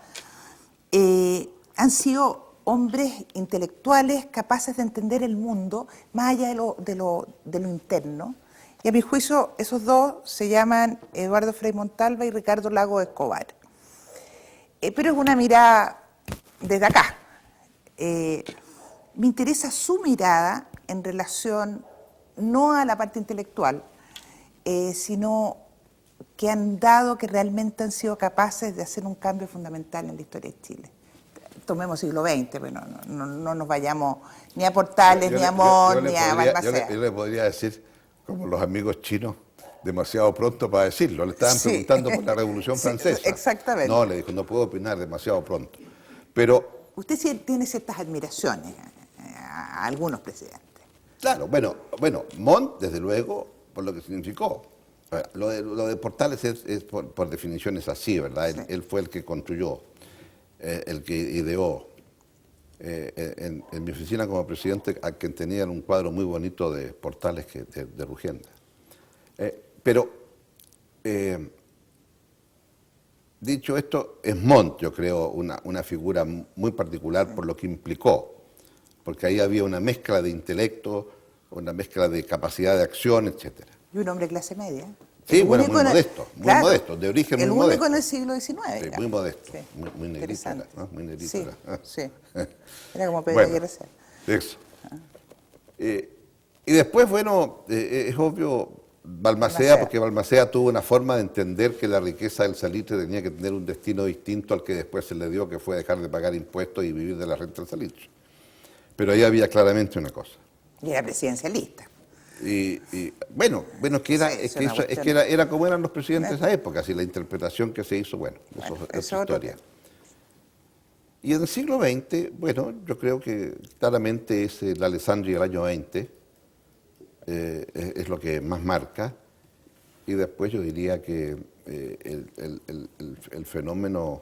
Speaker 2: han sido hombres intelectuales capaces de entender el mundo más allá de lo interno. Y a mi juicio, esos 2 se llaman Eduardo Frei Montalva y Ricardo Lagos Escobar. Pero es una mirada desde acá. Me interesa su mirada en relación no a la parte intelectual, sino que han dado, que realmente han sido capaces de hacer un cambio fundamental en la historia de Chile. Tomemos siglo XX, pero no nos vayamos ni a Portales, ni a Montt, ni a Balmaceda.
Speaker 3: Yo le podría decir, como los amigos chinos, demasiado pronto para decirlo. Le estaban
Speaker 2: Sí.
Speaker 3: preguntando por la Revolución
Speaker 2: Sí,
Speaker 3: Francesa.
Speaker 2: exactamente.
Speaker 3: No, le dijo, no puedo opinar demasiado pronto. Pero,
Speaker 2: Usted sí tiene ciertas admiraciones a algunos presidentes.
Speaker 3: claro, bueno, Montt, desde luego, por lo que significó. Ahora, lo de Portales es por definición es así, ¿verdad?
Speaker 2: Sí.
Speaker 3: Él fue el que construyó, el que ideó. En mi oficina como presidente, a quien tenía un cuadro muy bonito de Portales de Rugienda. Dicho esto, es Montt, yo creo, una figura muy particular por lo que implicó, porque ahí había una mezcla de intelecto, una mezcla de capacidad de acción, etcétera.
Speaker 2: Y un hombre de clase media.
Speaker 3: Sí,
Speaker 2: El
Speaker 3: bueno,
Speaker 2: único
Speaker 3: muy
Speaker 2: en el-
Speaker 3: modesto,
Speaker 2: claro,
Speaker 3: modesto, de origen muy
Speaker 2: el
Speaker 3: modesto.
Speaker 2: único en el siglo XIX.
Speaker 3: Sí,
Speaker 2: digamos.
Speaker 3: muy modesto,
Speaker 2: Sí,
Speaker 3: muy negrito,
Speaker 2: interesante.
Speaker 3: ¿no? Muy negrito
Speaker 2: Sí,
Speaker 3: era.
Speaker 2: sí. Era como Pedro
Speaker 3: Bueno,
Speaker 2: Aguirre Cerda.
Speaker 3: eso. Y después, bueno, es obvio, Balmaceda,
Speaker 2: Balmaceda.
Speaker 3: porque Balmaceda tuvo una forma de entender que la riqueza del salitre tenía que tener un destino distinto al que después se le dio, que fue dejar de pagar impuestos y vivir de la renta del salitre. Pero ahí había claramente una cosa.
Speaker 2: Y era presidencialista.
Speaker 3: Bueno, que era,
Speaker 2: Sí,
Speaker 3: es
Speaker 2: es
Speaker 3: que,
Speaker 2: una
Speaker 3: eso- es
Speaker 2: cuestión.
Speaker 3: que era como eran los presidentes de esa época, así la interpretación que se hizo, bueno, eso
Speaker 2: Bueno,
Speaker 3: es
Speaker 2: eso
Speaker 3: otra
Speaker 2: otro
Speaker 3: historia.
Speaker 2: tema.
Speaker 3: Y en el siglo XX, bueno, yo creo que claramente es el Alessandri del año 20, es lo que más marca, y después yo diría que el fenómeno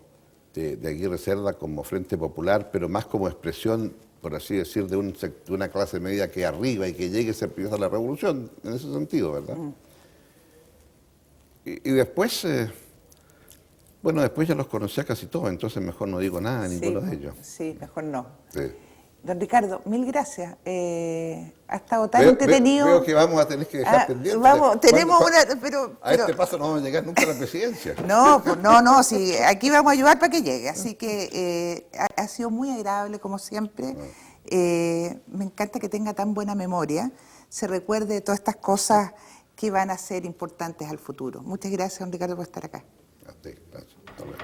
Speaker 3: de Aguirre Cerda como Frente Popular, pero más como expresión, por así decir, de una clase media que arriba y que llegue se empieza la revolución, en ese sentido, ¿verdad? Y después, bueno, después ya los conocía casi todos, entonces mejor no digo nada de ninguno de ellos.
Speaker 2: Sí, mejor no.
Speaker 3: Sí.
Speaker 2: Don Ricardo, mil gracias. Ha estado tan
Speaker 3: Veo
Speaker 2: entretenido.
Speaker 3: que vamos a tener que dejar pendiente.
Speaker 2: Vamos, tenemos
Speaker 3: ¿Cuándo-
Speaker 2: una. Pero,
Speaker 3: A este paso no vamos a llegar nunca a la presidencia.
Speaker 2: no, pues no, sí, aquí vamos a ayudar para que llegue. Así que ha sido muy agradable, como siempre. Me encanta que tenga tan buena memoria, se recuerde de todas estas cosas que van a ser importantes al futuro. Muchas gracias, don Ricardo, por estar acá.
Speaker 3: Sí, gracias. Hasta luego.